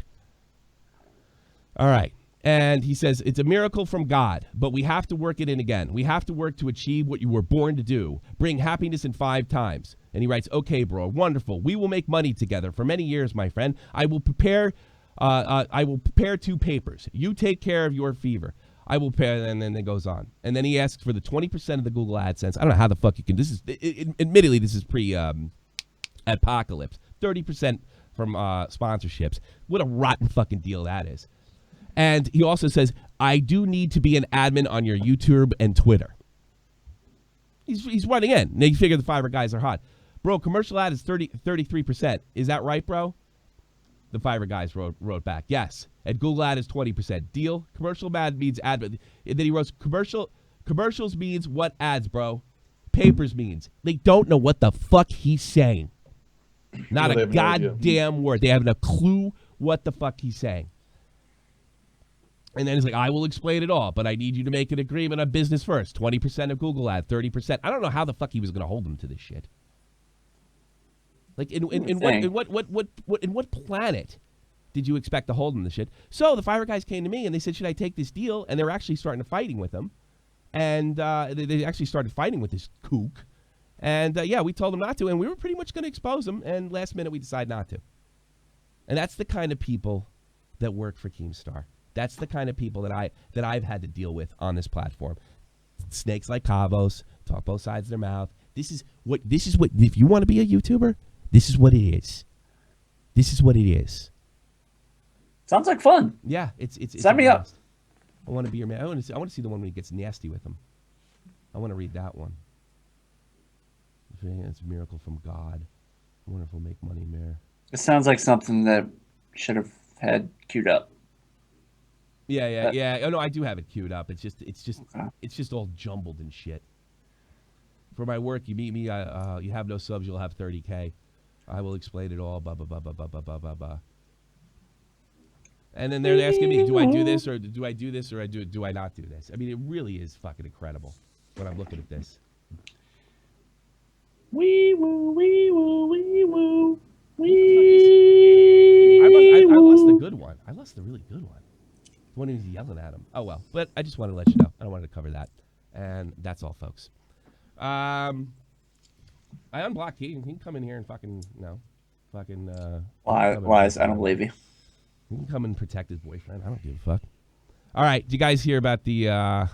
All right. And he says, it's a miracle from God, but we have to work it in again. We have to work to achieve what you were born to do. Bring happiness in 5 times. And he writes, okay, bro, wonderful. We will make money together for many years, my friend. I will prepare 2 papers. You take care of your fever. I will pay, and then it goes on. And then he asks for the 20% of the Google AdSense. I don't know how the fuck you can. Admittedly, this is pre-apocalypse. 30% from sponsorships. What a rotten fucking deal that is. And he also says, I do need to be an admin on your YouTube and Twitter. He's running in. Now you figure the Fiverr guys are hot. Bro, commercial ad is 33%. Is that right, bro? The Fiverr guys wrote back, yes. And Google ad is 20%. Deal? Commercial ad means ad. Then he wrote, Commercials means what ads, bro. Papers means they don't know what the fuck he's saying. Not a goddamn word. They haven't a clue what the fuck he's saying. And then he's like, I will explain it all, but I need you to make an agreement on business first. 20% of Google ad, 30%. I don't know how the fuck he was going to hold them to this shit. Like, in what planet did you expect to hold them to shit? So the Fiverr guys came to me and they said, should I take this deal? And they were actually starting to fighting with him. And they actually started fighting with this kook. And, yeah, we told them not to. And we were pretty much going to expose them. And last minute we decided not to. And that's the kind of people that work for Keemstar. That's the kind of people that I've had to deal with on this platform. Snakes like KAVOS, talk both sides of their mouth. This is what if you want to be a YouTuber, this is what it is. This is what it is. Sounds like fun. Yeah, it's sign me up. I want to be your man. I want to see the one when he gets nasty with him. I want to read that one. It's a miracle from God. I wonder if we'll make money, Mayor. It sounds like something that should have had queued up. Yeah. Oh no, I do have it queued up. It's just all jumbled and shit. For my work, you meet me. You have no subs, you'll have 30K. I will explain it all. Blah blah blah blah blah blah blah blah. And then they're asking me, do I do this or do I do this or do I not do this? I mean, it really is fucking incredible when I'm looking at this. Wee woo, wee woo, wee woo, I lost the good one. I lost the really good one. The one who was yelling at him. Oh, well. But I just wanted to let you know. I don't want to cover that. And that's all, folks. I unblocked He can come in here and fucking, Lies. I don't believe you. He can come and protect his boyfriend. I don't give a fuck. All right. Did you guys hear about the,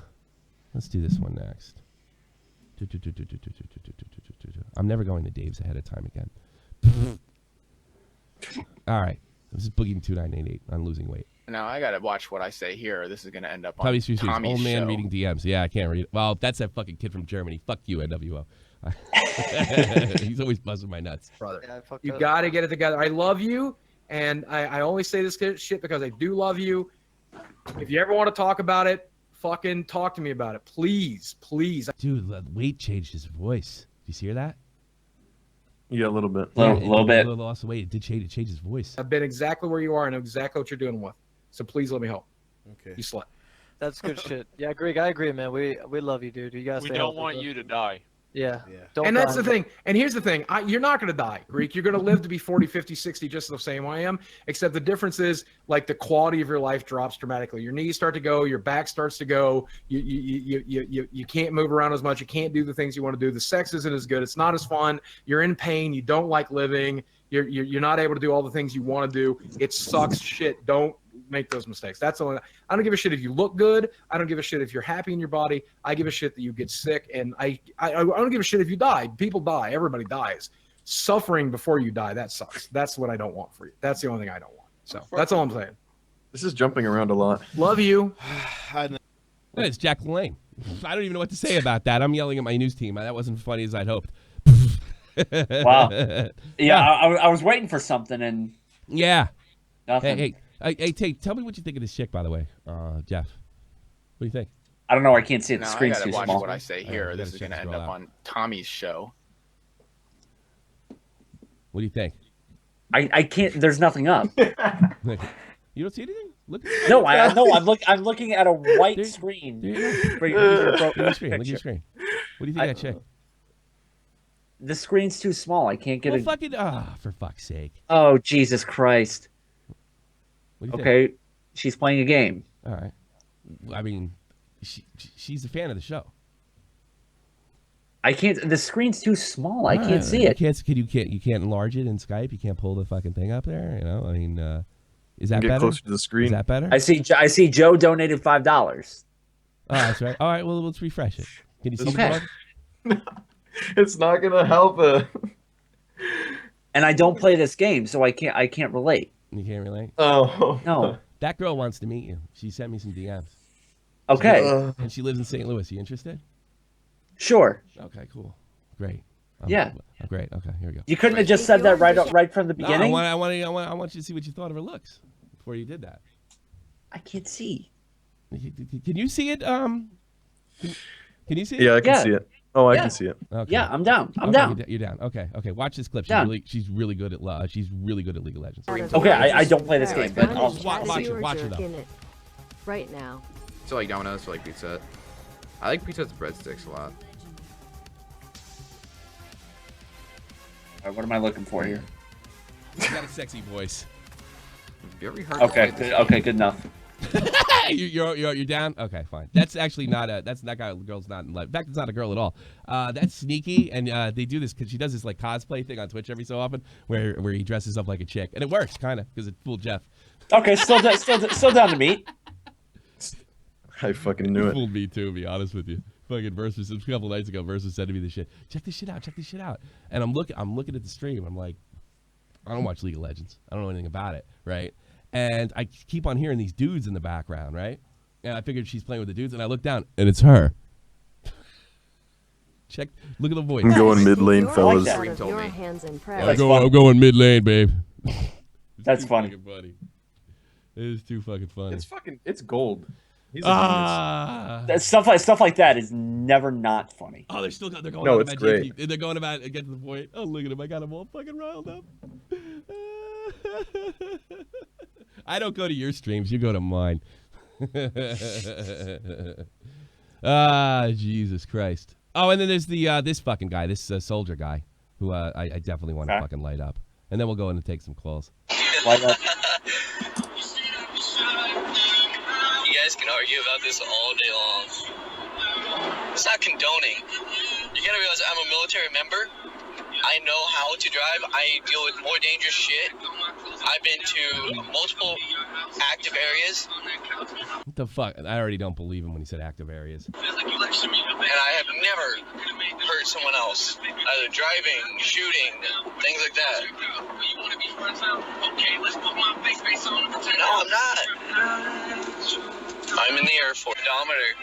let's do this one next. I'm never going to Dave's ahead of time again. All right. This is Boogie 2988 on losing weight. Now I gotta watch what I say here. This is gonna end up on Tommy's Tommy's old man show. reading DMs. Yeah, I can't read it. Well, that's that fucking kid from Germany. Fuck you, NWO. He's always buzzing my nuts. Brother, you gotta get it together. I love you, and I only say this shit because I do love you. If you ever want to talk about it, fucking talk to me about it. Please. Dude, the weight changed his voice. Did you hear that? Yeah, a little bit. A little bit. A little lost the weight. It did change his voice. I've been exactly where you are. I know exactly what you're doing with. So please let me help. Okay. You slut. That's good shit. Yeah, Greg, I agree, man. We love you, dude. You guys. We don't want you to die. Yeah. And that's the thing. And here's the thing. You're not going to die, Greek. You're going to live to be 40, 50, 60, just the same way I am. Except the difference is, like, the quality of your life drops dramatically. Your knees start to go. Your back starts to go. You can't move around as much. You can't do the things you want to do. The sex isn't as good. It's not as fun. You're in pain. You don't like living. You're not able to do all the things you want to do. It sucks shit. Don't make those mistakes. That's all. I don't give a shit if you look good. I don't give a shit if you're happy in your body. I give a shit that you get sick, and I don't give a shit if you die. People die. Everybody dies. Suffering before you die, that sucks. That's what I don't want for you. That's the only thing I don't want. So that's all I'm saying. This is jumping around a lot. Love you. It's Jack LaLanne. I don't even know what to say about that. I'm yelling at my news team. That wasn't as funny as I'd hoped. Wow. Yeah, I was waiting for something, and yeah, nothing. Hey, tell me what you think of this chick, by the way, Jeff. What do you think? I don't know. I can't see it. The Now screen's I gotta too watch small. what I say here. This is gonna end up on Tommy's show. What do you think? I can't. There's nothing up. You don't see anything? Look. No, I'm looking at a white screen. Look at your screen. What do you think of that chick? The screen's too small. I can't get it. Fucking for fuck's sake. Oh, Jesus Christ. What do you Okay, think? she's playing a game. All right. I mean, she's a fan of the show. I can't. The screen's too small. I can't see it. You can't enlarge it in Skype. You can't pull the fucking thing up there. You know. I mean, is that Get better? closer to the screen. Is that better? I see. Joe donated $5. Oh, that's right. All right. Well, let's refresh it. Can you see Okay. the It's not gonna help. And I don't play this game, so I can't relate. You can't relate? Oh no. That girl wants to meet you. She sent me some DMs. Okay. And she lives in St. Louis. You interested? Sure. Okay. Cool. Great. Yeah. Great. Okay. Here we go. You couldn't have just said that right from the beginning. No, I want you to see what you thought of her looks before you did that. I can't see. Can you see it? Can you see it? Yeah, I can see it. Oh, I can see it. Okay. Yeah, I'm down. I'm down. You're down. Okay. Watch this clip. She's really good at League of Legends. Okay, I don't play this game, but I'll watch it though. Right now. So like Domino's or like Pizza Hut. I like Pizza Hut's breadsticks a lot. Alright, what am I looking for here? You got a sexy voice. Have you ever heard Okay, good enough. You're down. Okay, fine. That's actually not that girl's not in love. In fact, it's not a girl at all. That's sneaky, and they do this because she does this like cosplay thing on Twitch every so often, where he dresses up like a chick, and it works kind of because it fooled Jeff. Okay, still down to meet. I fucking knew it. Fooled me too, to be honest with you. Fucking Versus a couple nights ago, Versus said to me this shit. Check this shit out. And I'm looking at the stream. I'm like, I don't watch League of Legends. I don't know anything about it, right? And I keep on hearing these dudes in the background, right? And I figured she's playing with the dudes, and I look down, and it's her. Look at the voice. I'm going mid lane, fellas. I'm going mid lane, babe. That's funny. It is too fucking funny. It's gold. He's a genius. Stuff like that is never not funny. Oh, they're going. No, it's great. They're going about get to the point. Oh, look at him! I got him all fucking riled up. I don't go to your streams. You go to mine. Jesus Christ. Oh, and then there's the this fucking guy, this soldier guy, who I definitely want to fucking light up. And then we'll go in and take some calls. Light up. You guys can argue about this all day long. It's not condoning. You gotta realize I'm a military member. I know how to drive. I deal with more dangerous shit. I've been to multiple active areas. What the fuck? I already don't believe him when he said active areas. And I have never hurt someone else. Either driving, shooting, things like that. No, I'm not. I'm in the Air Force. Odometer.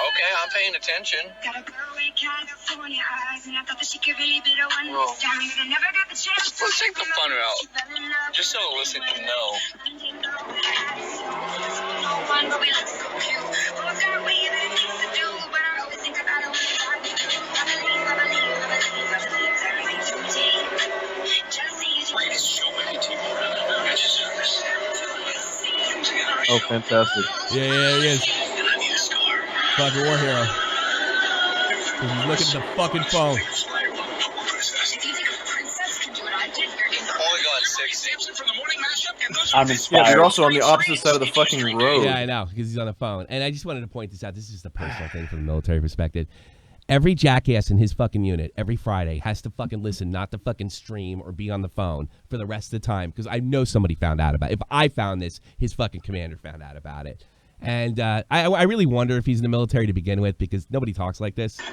Okay, I'm paying attention. Well, let's take the fun route. Just so the listener can know. Oh, fantastic. Yeah, he is. Fucking war hero. He's looking at the fucking phone. I'm inspired. Yeah, you're also on the opposite side of the fucking road. Yeah, I know, because he's on the phone. And I just wanted to point this out. This is just a personal thing from the military perspective. Every jackass in his fucking unit, every Friday, has to fucking listen, not to fucking stream or be on the phone for the rest of the time, because I know somebody found out about it. If I found this, his fucking commander found out about it. And I really wonder if he's in the military to begin with, because nobody talks like this. You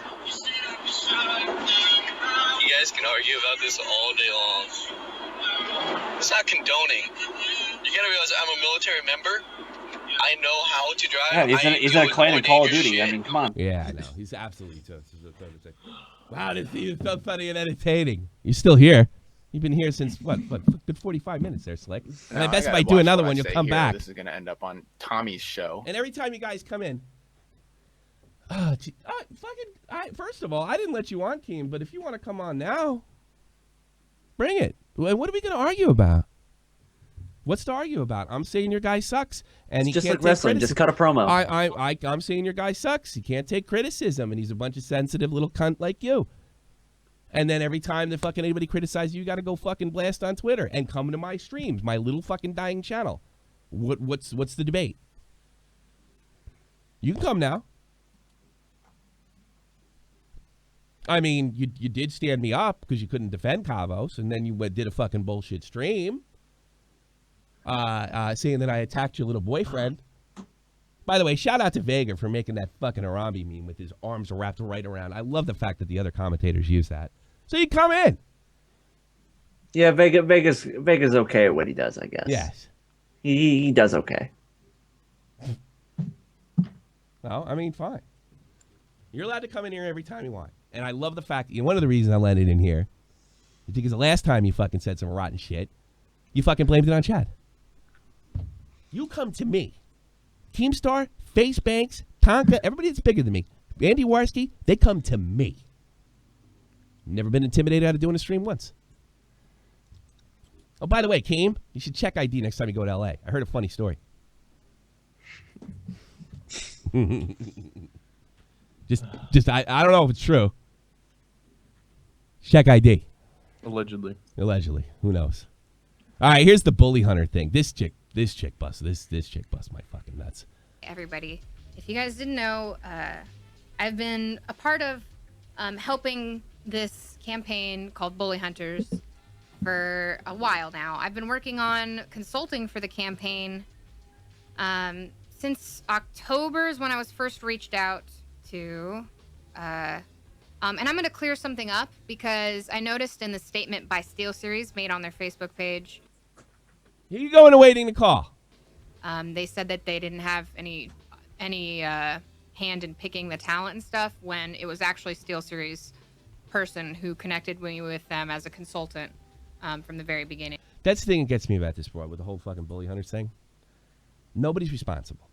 guys can argue about this all day long. It's not condoning. You gotta realize I'm a military member. I know how to drive. Yeah, he's in a clan in Call of Duty. Shit. I mean, come on. Yeah, I know. He's absolutely toast. Wow, this is so funny and entertaining. You're still here. You've been here since, what good 45 minutes there, Slick. And I bet if I do another one, you'll come back. This is going to end up on Tommy's show. And every time you guys come in, first of all, I didn't let you on, Keem, but if you want to come on now, bring it. What are we going to argue about? What's to argue about? I'm saying your guy sucks, and he just can't like wrestling. Just cut a promo. I'm saying your guy sucks. He can't take criticism, and he's a bunch of sensitive little cunt like you. And then every time that fucking anybody criticizes you, you got to go fucking blast on Twitter and come to my streams, my little fucking dying channel. What's the debate? You can come now. I mean, you did stand me up because you couldn't defend KAVOS, and then you did a fucking bullshit stream. Saying that I attacked your little boyfriend. By the way, shout out to Vega for making that fucking Harambe meme with his arms wrapped right around. I love the fact that the other commentators use that. So you come in. Yeah, Vega's okay at what he does, I guess. Yes. He does okay. Well, I mean, fine. You're allowed to come in here every time you want. And I love the fact that one of the reasons I let it in here is because the last time you fucking said some rotten shit, you fucking blamed it on Chad. You come to me. Keemstar, Face Banks, Tonka, everybody that's bigger than me. Andy Warski, they come to me. Never been intimidated out of doing a stream once. Oh, by the way, Keem, you should check ID next time you go to LA. I heard a funny story. just I don't know if it's true. Check ID. Allegedly. Who knows? All right, here's the bully hunter thing. This chick bust my fucking nuts. Everybody, if you guys didn't know, I've been a part of helping this campaign called Bully Hunters for a while now. I've been working on consulting for the campaign since October is when I was first reached out to. And I'm going to clear something up because I noticed in the statement by SteelSeries made on their Facebook page. Here you go in awaiting the call. They said that they didn't have any hand in picking the talent and stuff when it was actually SteelSeries person who connected me with them as a consultant from the very beginning. That's the thing that gets me about this, bro, with the whole fucking bully hunters thing. Nobody's responsible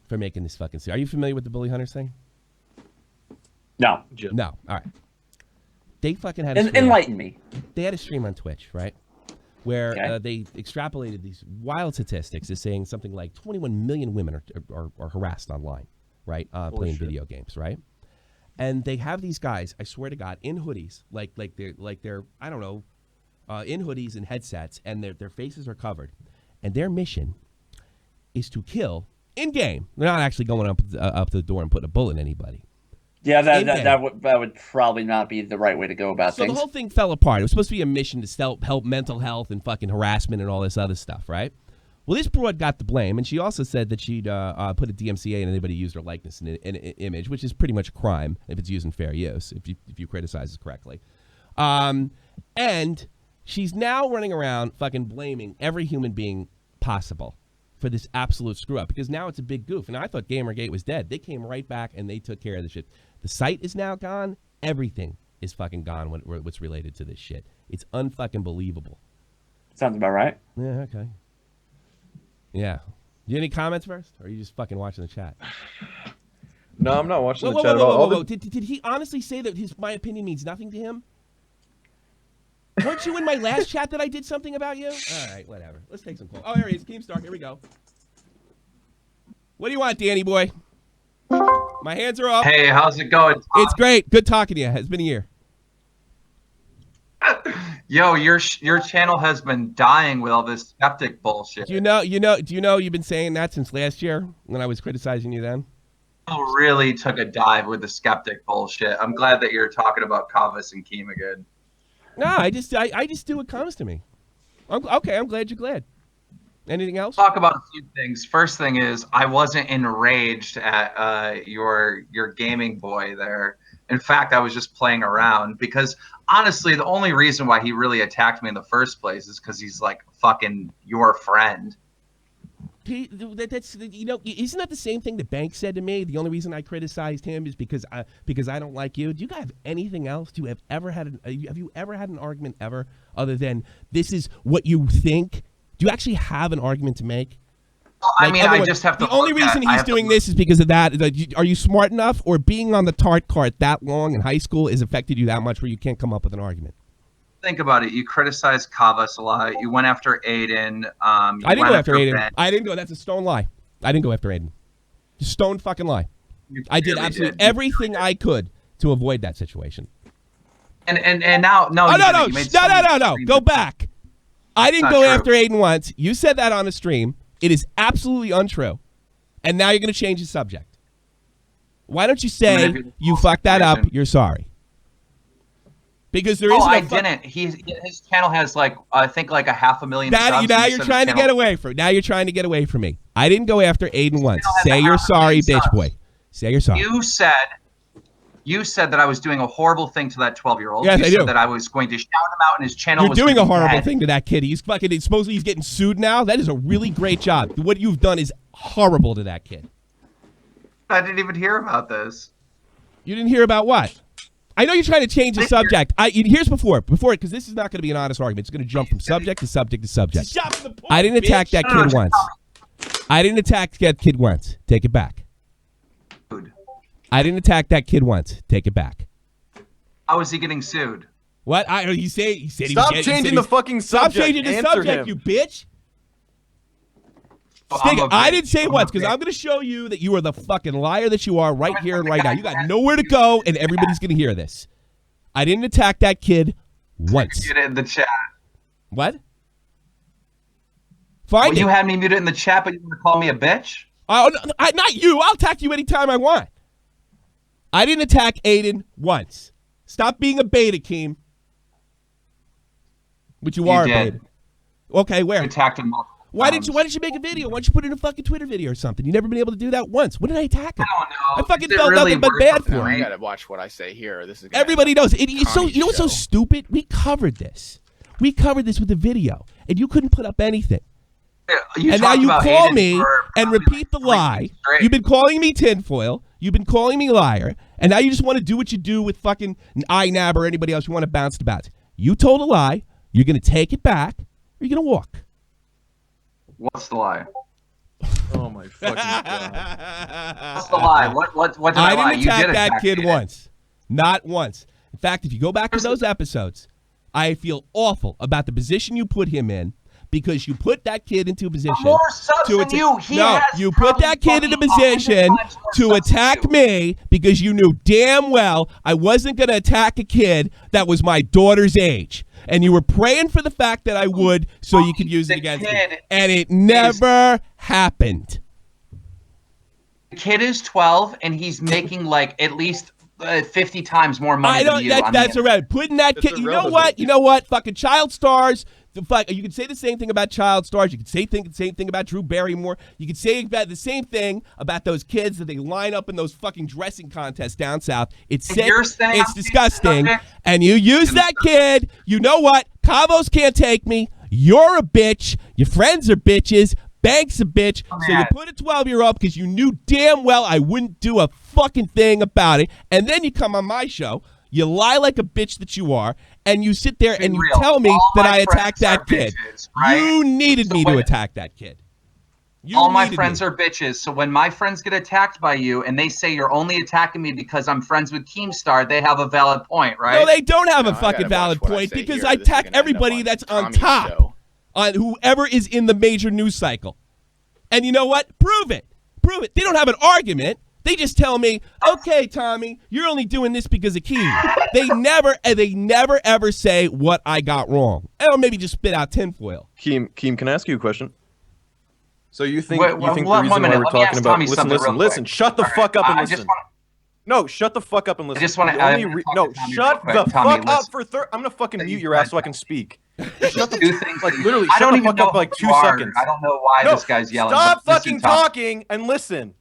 for making this fucking series. Are you familiar with the bully hunters thing? No. No. All right. They fucking had enlighten me. They had a stream on Twitch, right? Where they extrapolated these wild statistics as saying something like 21 million women are harassed online, right? Playing video games, right? And they have these guys, I swear to God, in hoodies, like they're I don't know, in hoodies and headsets, and their faces are covered, and their mission is to kill in game. They're not actually going up to the door and putting a bullet in anybody. Yeah, that would probably not be the right way to go about things. So the whole thing fell apart. It was supposed to be a mission to help mental health and fucking harassment and all this other stuff, right? Well, this broad got the blame, and she also said that she'd put a DMCA and anybody used her likeness and image, which is pretty much a crime if it's used in fair use, if you criticize it correctly. And she's now running around fucking blaming every human being possible for this absolute screw up, because now it's a big goof. And I thought Gamergate was dead. They came right back and they took care of the shit. The site is now gone. Everything is fucking gone what's related to this shit. It's unfucking believable. Sounds about right. Yeah, okay. Yeah. You have any comments first? Or are you just fucking watching the chat? No, I'm not watching the chat at all. Did he honestly say that my opinion means nothing to him? Weren't you in my last chat that I did something about you? All right, whatever. Let's take some calls. Oh, here he is. Keemstar. Here we go. What do you want, Danny boy? My hands are up. Hey, how's it going, Tom? It's great. Good talking to you. It's been a year. Yo, your channel has been dying with all this skeptic bullshit. Do you know you've been saying that since last year when I was criticizing you then? Really took a dive with the skeptic bullshit. I'm glad that you're talking about KAVOS and Keem again. No, I just do what comes to me. Okay, I'm glad you're glad. Anything else? Talk about a few things. First thing is, I wasn't enraged at your gaming boy there. In fact, I was just playing around because honestly, the only reason why he really attacked me in the first place is because he's like fucking your friend. That's isn't that the same thing that Banks said to me? The only reason I criticized him is because I don't like you. Do you have anything else? Do you have ever had have you ever had an argument ever other than this is what you think? Do you actually have an argument to make? Well, I mean, I just have to. The only reason he's doing this is because of that. Are you smart enough, or being on the tart cart that long in high school has affected you that much where you can't come up with an argument? Think about it. You criticized KAVOS a lot. You went after AIDEN. I didn't go after AIDEN. Ben. I didn't go. That's a stone lie. I didn't go after AIDEN. Just stone fucking lie. I did absolutely everything I could to avoid that situation. And now no. Oh, no. Go back. I didn't go after AIDEN once. You said that on the stream. It is absolutely untrue. And now you're going to change the subject. Why don't you say you fucked that up? You're sorry. Because there is. I didn't. His channel has I think like 500,000 subs. Now you're trying to get away from. Now you're trying to get away from me. I didn't go after AIDEN once. Say you're sorry, bitch boy. Say you're sorry. You said that I was doing a horrible thing to that 12-year-old. Yes, I do. That I was going to shout him out, and his channel. You're doing a horrible thing to that kid. He's fucking. Supposedly he's getting sued now. That is a really great job. What you've done is horrible to that kid. I didn't even hear about this. You didn't hear about what? I know you're trying to change the subject. Here's before, because this is not going to be an honest argument. It's going to jump from subject to subject to subject. I didn't attack that kid once. I didn't attack that kid once. Take it back. Dude. I didn't attack that kid once. Take it back. How is he getting sued? What? You said he Stop changing the fucking subject. Stop changing the subject, you bitch. I didn't say once because I'm going to show you that you are the fucking liar that you are right here and right now. You got nowhere to go, and everybody's going to hear this. I didn't attack that kid once. Mute it in the chat. What? Find it. You had me muted in the chat, but you want to call me a bitch? Oh, no, not you. I'll attack you anytime I want. I didn't attack Aiden once. Stop being a beta, Keem. But you are a beta. Okay, where? You attacked him. Why didn't you make a video? Why don't you put it in a fucking Twitter video or something? You've never been able to do that once. When did I attack him? I don't know. I fucking felt nothing but bad for him. I gotta watch what I say here. This is everybody knows. You know what's so stupid? We covered this. We covered this with the video, and you couldn't put up anything. And now you call me and repeat the lie. You've been calling me tinfoil. You've been calling me liar. And now you just want to do what you do with fucking INAB or anybody else you want to bounce about. You told a lie. You're going to take it back, or you're going to walk. What's the lie? Oh my fucking god! What's the lie? What did I lie? I didn't attack that kid once. Not once. In fact, if you go back to those episodes, I feel awful about the position you put him in because you put that kid into a position you put that kid in a position to attack me because you knew damn well I wasn't going to attack a kid that was my daughter's age. And you were praying for the fact that I would so you could use it against me. And it never happened. The kid is 12, and he's making like at least 50 times more money than you. That's irrelevant. Putting that kid, you know what? You know what? Fucking child stars. You can say the same thing about child stars. You can say the same thing about Drew Barrymore. You can say about the same thing about those kids that they line up in those fucking dressing contests down south. It's sick. It's disgusting. And you use that kid. You know what? KAVOS can't take me. You're a bitch. Your friends are bitches. Bank's a bitch. So you put a 12-year-old because you knew damn well I wouldn't do a fucking thing about it. And then you come on my show. You lie like a bitch that you are, and you sit there and you tell me that I attacked that kid. Bitches, right? You needed me to attack that kid. All my friends are bitches. So when my friends get attacked by you and they say you're only attacking me because I'm friends with Keemstar, they have a valid point, right? No, they don't have a fucking valid point because I attack everybody that's on top, on whoever is in the major news cycle. And you know what? Prove it. Prove it. They don't have an argument. They just tell me, okay, Tommy, you're only doing this because of Keem. They never ever say what I got wrong. Or maybe just spit out tinfoil. Keem, can I ask you a question? So you think the reason why we're talking about listen, shut the fuck up and listen. No, shut the fuck up and listen. Shut the fuck up for I'm gonna fucking mute your ass so I can speak. Shut the like literally shut the fuck up for like 2 seconds. I don't know why this guy's yelling. Stop fucking talking and listen.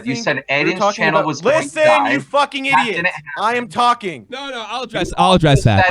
You said Aiden's channel was going to die. Listen, you fucking idiot. I am talking. No, I'll address that.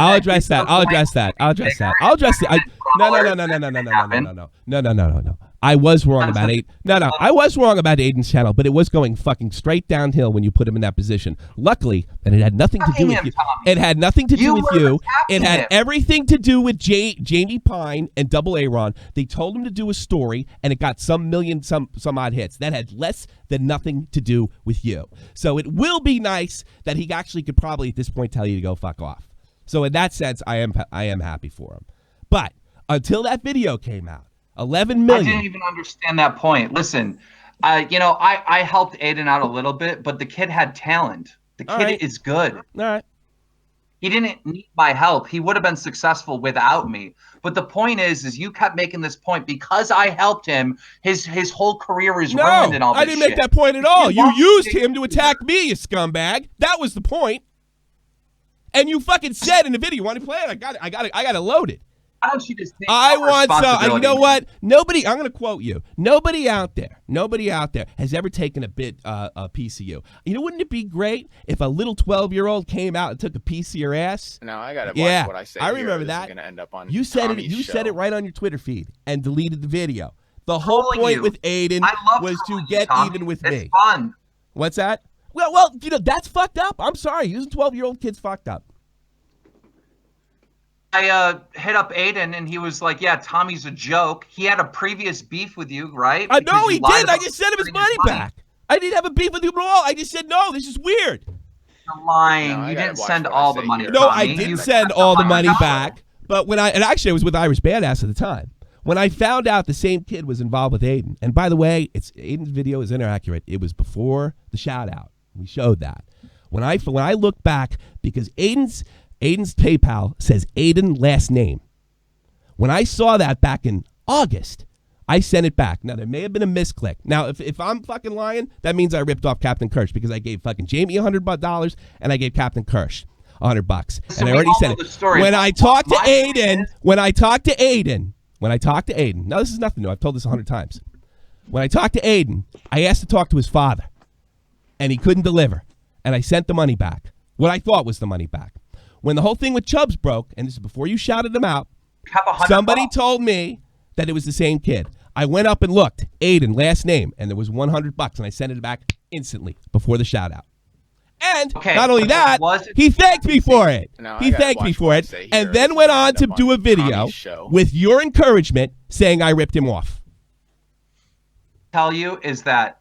No. I was wrong about Aiden. No. I was wrong about Aiden's channel, but it was going fucking straight downhill when you put him in that position. Luckily, and it had nothing to do with you. It had nothing to do with you. It had everything to do with Jamie Pine and Double Aaron. They told him to do a story, and it got some odd hits. That had less than nothing to do with you. So it will be nice that he actually could probably at this point tell you to go fuck off. So in that sense, I am happy for him. But until that video came out, 11 million. I didn't even understand that point. Listen, I helped Aiden out a little bit, but the kid had talent. The kid is good. All right. He didn't need my help. He would have been successful without me. But the point is you kept making this point because I helped him. His whole career is ruined and all this I didn't make that point at all. You used him to attack me, you scumbag. That was the point. And you fucking said in the video, you want to play it? I got it loaded. Why don't you just take you know what? Nobody, I'm going to quote you. Nobody out there has ever taken a piece of you. You know, wouldn't it be great if a little 12-year-old came out and took a piece of your ass? No, I got to watch what I say. I remember that. Going to end up on you said it. You said it right on your Twitter feed and deleted the video. The whole point with Aiden was to get even with me. It's fun. What's that? Well, that's fucked up. I'm sorry. Using 12-year-old kids fucked up. I hit up Aiden, and he was like, "Yeah, Tommy's a joke." He had a previous beef with you, right? No, he didn't. I just sent him his money back. I didn't have a beef with you at all. I just said, no, this is weird. You're lying. You didn't send all the money. No, I didn't send all the money back. But and actually I was with Irish Badass at the time. When I found out the same kid was involved with Aiden, and by the way, Aiden's video is inaccurate. It was before the shout out. We showed that. When I look back, because Aiden's PayPal says Aiden last name. When I saw that back in August, I sent it back. Now, there may have been a misclick. Now, if I'm fucking lying, that means I ripped off Captain Kirsch because I gave fucking Jamie $100 and I gave Captain Kirsch $100. So and I already said it. When I talked to Aiden, now this is nothing new. I've told this 100 times. When I talked to Aiden, I asked to talk to his father, and he couldn't deliver, and I sent the money back. What I thought was the money back. When the whole thing with Chubbs broke, and this is before you shouted them out, somebody told me that it was the same kid. I went up and looked, Aiden, last name, and there was $100, and I sent it back instantly before the shout out. And not only that, he thanked me for it. He thanked me for it, and then went on to do a video with your encouragement saying I ripped him off. Tell you is that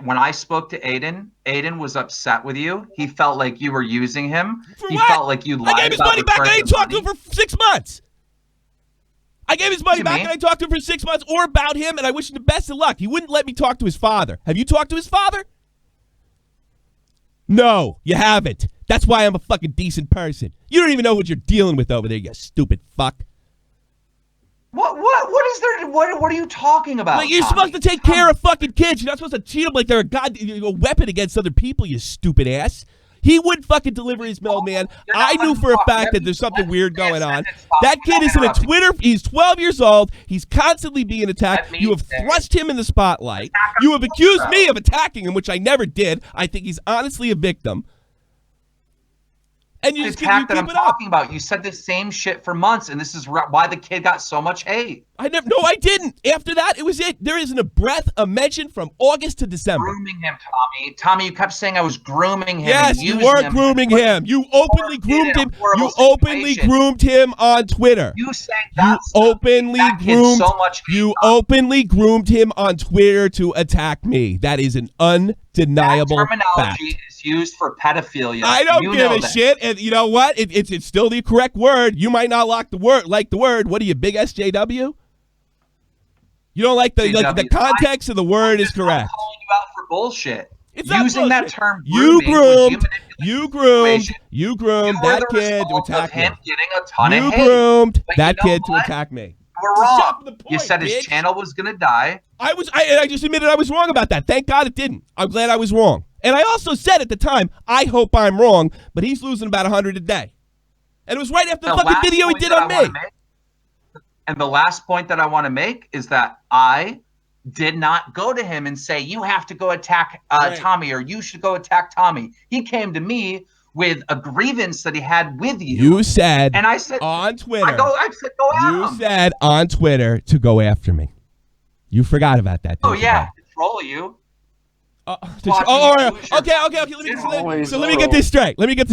when I spoke to Aiden, Aiden was upset with you. He felt like you were using him. He felt like you lied. I gave his money back. I didn't talk to him for 6 months. I gave his money back and I talked to him for 6 months or about him, and I wish him the best of luck. He wouldn't let me talk to his father. Have you talked to his father? No, you haven't. That's why I'm a fucking decent person. You don't even know what you're dealing with over there, you stupid fuck. What is there? What are you talking about? Like, you're supposed to take care of fucking kids. You're not supposed to treat them like they're a weapon against other people, you stupid ass. He wouldn't fucking deliver his mail, man. I knew for a fact that there's something weird going on. That kid is in a Twitter. He's 12 years old. He's constantly being attacked. You have thrust him in the spotlight. You have accused me of attacking him, which I never did. I think he's honestly a victim. And you just keep it up. Talking about. You said the same shit for months, and this is why the kid got so much hate. No, I didn't. After that, it was it. There isn't a mention from August to December. Grooming him, Tommy. Tommy, you kept saying I was grooming him. Yes, you were grooming him. You openly groomed him. You openly groomed him on Twitter. You saying that you openly groomed him on Twitter to attack me. That is an undeniable fact. Is used for pedophilia. I don't give a shit, and you know what? It's still the correct word. You might not like the word. What are you, big SJW? You don't like the context of the word is correct. I'm calling you out for bullshit. It's using that term. You groomed that kid to attack me. Getting a ton of hate. You groomed that kid to attack me. We're wrong. You said his channel was gonna die. I just admitted I was wrong about that. Thank God it didn't. I'm glad I was wrong. And I also said at the time, I hope I'm wrong, but he's losing about 100 a day. And it was right after the fucking video he did on me. And the last point that I want to make is that I did not go to him and say, you have to go attack Tommy, or you should go attack Tommy. He came to me with a grievance that he had with you. You said, and I said on Twitter. I said, go after him. You said on Twitter to go after me. You forgot about that. Oh, yeah. Troll you. Okay. Let me get this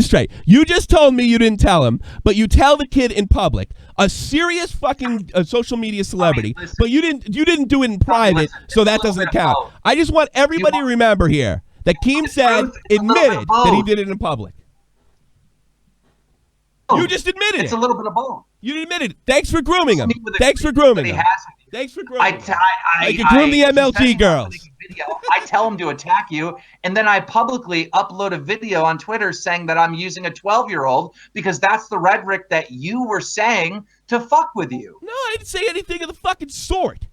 straight. You just told me you didn't tell him, but you tell the kid in public, a serious fucking social media celebrity, but you didn't do it in private, so that doesn't count. I just want everybody to remember here that Keemstar admitted that he did it in public. You just admitted it. It's a little bit of both. You admitted it. Thanks for grooming him. Thanks for grooming him. I can groom the MLG girls. I tell him to attack you, and then I publicly upload a video on Twitter saying that I'm using a 12-year-old because that's the rhetoric that you were saying to fuck with you. No, I didn't say anything of the fucking sort.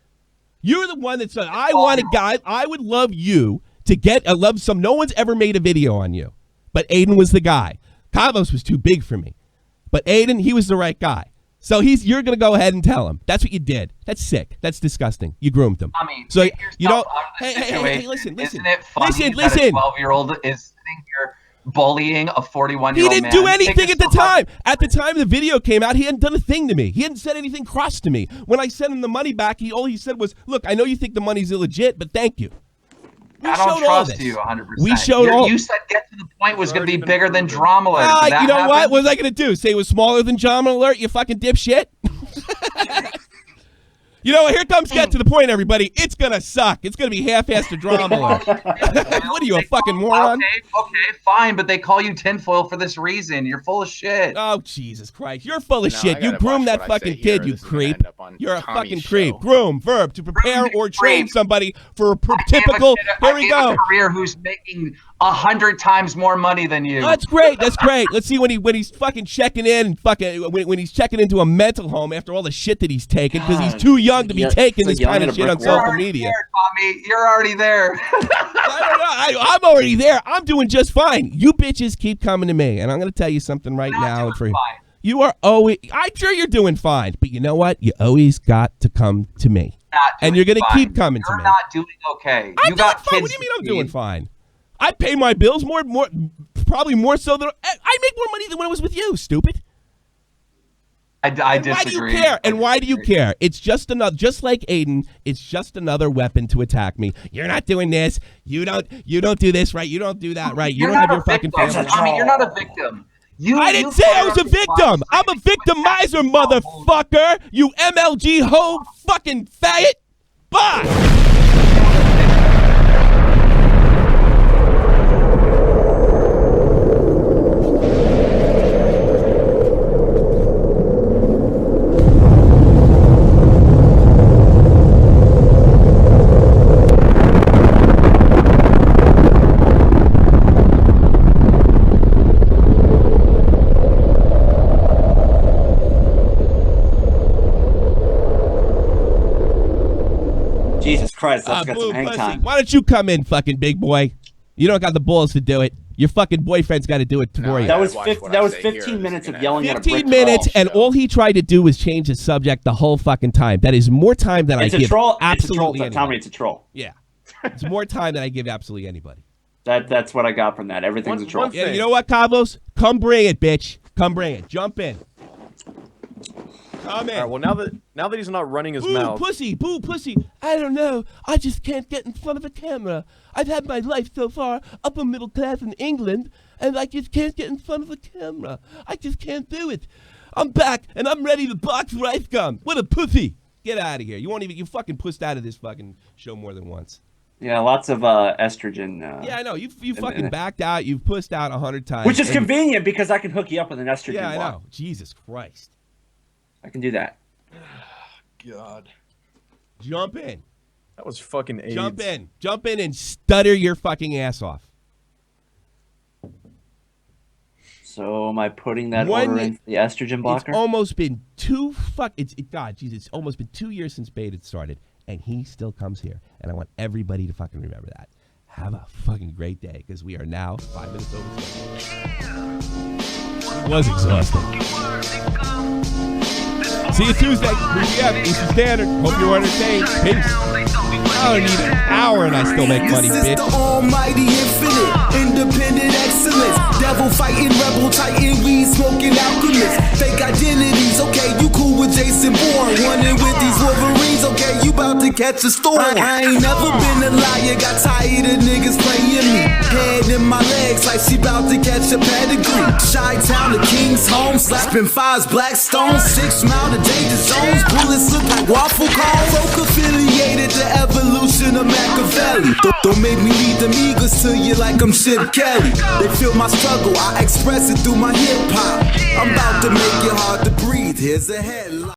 You're the one that said, I want a guy, I would love you to get a love some. No one's ever made a video on you, but Aiden was the guy. KAVOS was too big for me, but Aiden, he was the right guy. So you're going to go ahead and tell him. That's what you did. That's sick. That's disgusting. You groomed him. I mean, so you don't. Hey, listen. Isn't it funny that a 12-year-old is sitting here bullying a 41-year-old man? He didn't do anything at the time. At the time the video came out, he hadn't done a thing to me. He hadn't said anything cross to me. When I sent him the money back, all he said was, look, I know you think the money's illegit, but thank you. I don't trust you 100%. We showed all. You said Get to the Point was going to be bigger than Drama Alert. You know what? What was I going to do? Say it was smaller than Drama Alert? You fucking dipshit. You know what? Here comes Get to the Point, everybody. It's going to suck. It's going to be half-assed to Drama Alert. What are you, a fucking moron? Okay, fine, but they call you tinfoil for this reason. You're full of shit. Oh, Jesus Christ. You're full of shit. You groomed that fucking kid, you creep. You're a fucking creep. Groom, verb, to prepare or train somebody for a typical... Here we go. A career who's making 100 times more money than you. That's great. That's great. Let's see when he's fucking checking in and fucking when he's checking into a mental home after all the shit that he's taken because he's too young to be taking this kind of shit on social media. There, Tommy. You're already there. I don't know. I'm already there. I'm doing just fine. You bitches keep coming to me, and I'm going to tell you something right now. You are always. I'm sure you're doing fine, but you know what? You always got to come to me, and you're going to keep coming to me. You're not doing okay. I'm doing fine. What do you mean I'm doing fine? I pay my bills probably more so than I make more money than when I was with you. Stupid. I disagree. Why do you care? And why do you care? It's just another, just like Aiden. It's just another weapon to attack me. You're not doing this. You don't do this right. You don't do that right. You don't have your fucking family. I mean, you're not a victim. I didn't say I was a victim. I'm a victimizer, motherfucker. You MLG hoe fucking faggot. Bye. Jesus Christ, that's got some hang pussy. time. Why don't you come in, fucking big boy? You don't got the balls to do it. Your fucking boyfriend's got to do it for you. That was 15 minutes of yelling at a brick 15 minutes, wall. and all he tried to do was change the subject the whole fucking time. That is more time than I give absolutely anybody. Tommy, it's a troll. Yeah. It's more time than I give absolutely anybody. That's what I got from that. Everything's a troll. Yeah, you know what, KAVOS? Come bring it, bitch. Come bring it. Jump in. Come in. All right, well, now that he's not running his mouth. Boo, pussy. I don't know. I just can't get in front of a camera. I've had my life so far upper middle class in England, and I just can't get in front of a camera. I just can't do it. I'm back, and I'm ready to box rice gum. What a pussy. Get out of here. You fucking pussed out of this fucking show more than once. Yeah, lots of estrogen. Yeah, I know. You fucking backed out. You've pussed out 100 times. Which is convenient because I can hook you up with an estrogen block. Yeah, I know. Jesus Christ. I can do that. God. Jump in. That was fucking AIDS. Jump in and stutter your fucking ass off. So am I putting that order in the estrogen blocker? It's almost been it's almost been 2 years since beta started, and he still comes here. And I want everybody to fucking remember that. Have a fucking great day, because we are now 5 minutes over schedule. It was exhausting. See you Tuesday. 3 p.m. Eastern Standard. Hope you're entertained. Peace. I don't need an hour and I still make money, bitch. The almighty infinite, independent excellence. Devil fighting, rebel titan, weed smoking alchemist. Fake identities, okay, you cool with Jason Bourne. Running with these Wolverines, okay, you about to catch a storm. I ain't never been a liar, got tired of niggas playing me. Head in my legs like she about to catch a pedigree. Chi-town to King's home, slapping fives, black stones, 6 mile to danger zones. Bullets look like waffle cones. Folk affiliated to evolution of Machiavelli. Don't make me lead them eagles to you like I'm Chip Kelly. They feel my struggle, I express it through my hip hop. I'm about to make it hard to breathe. Here's a headline.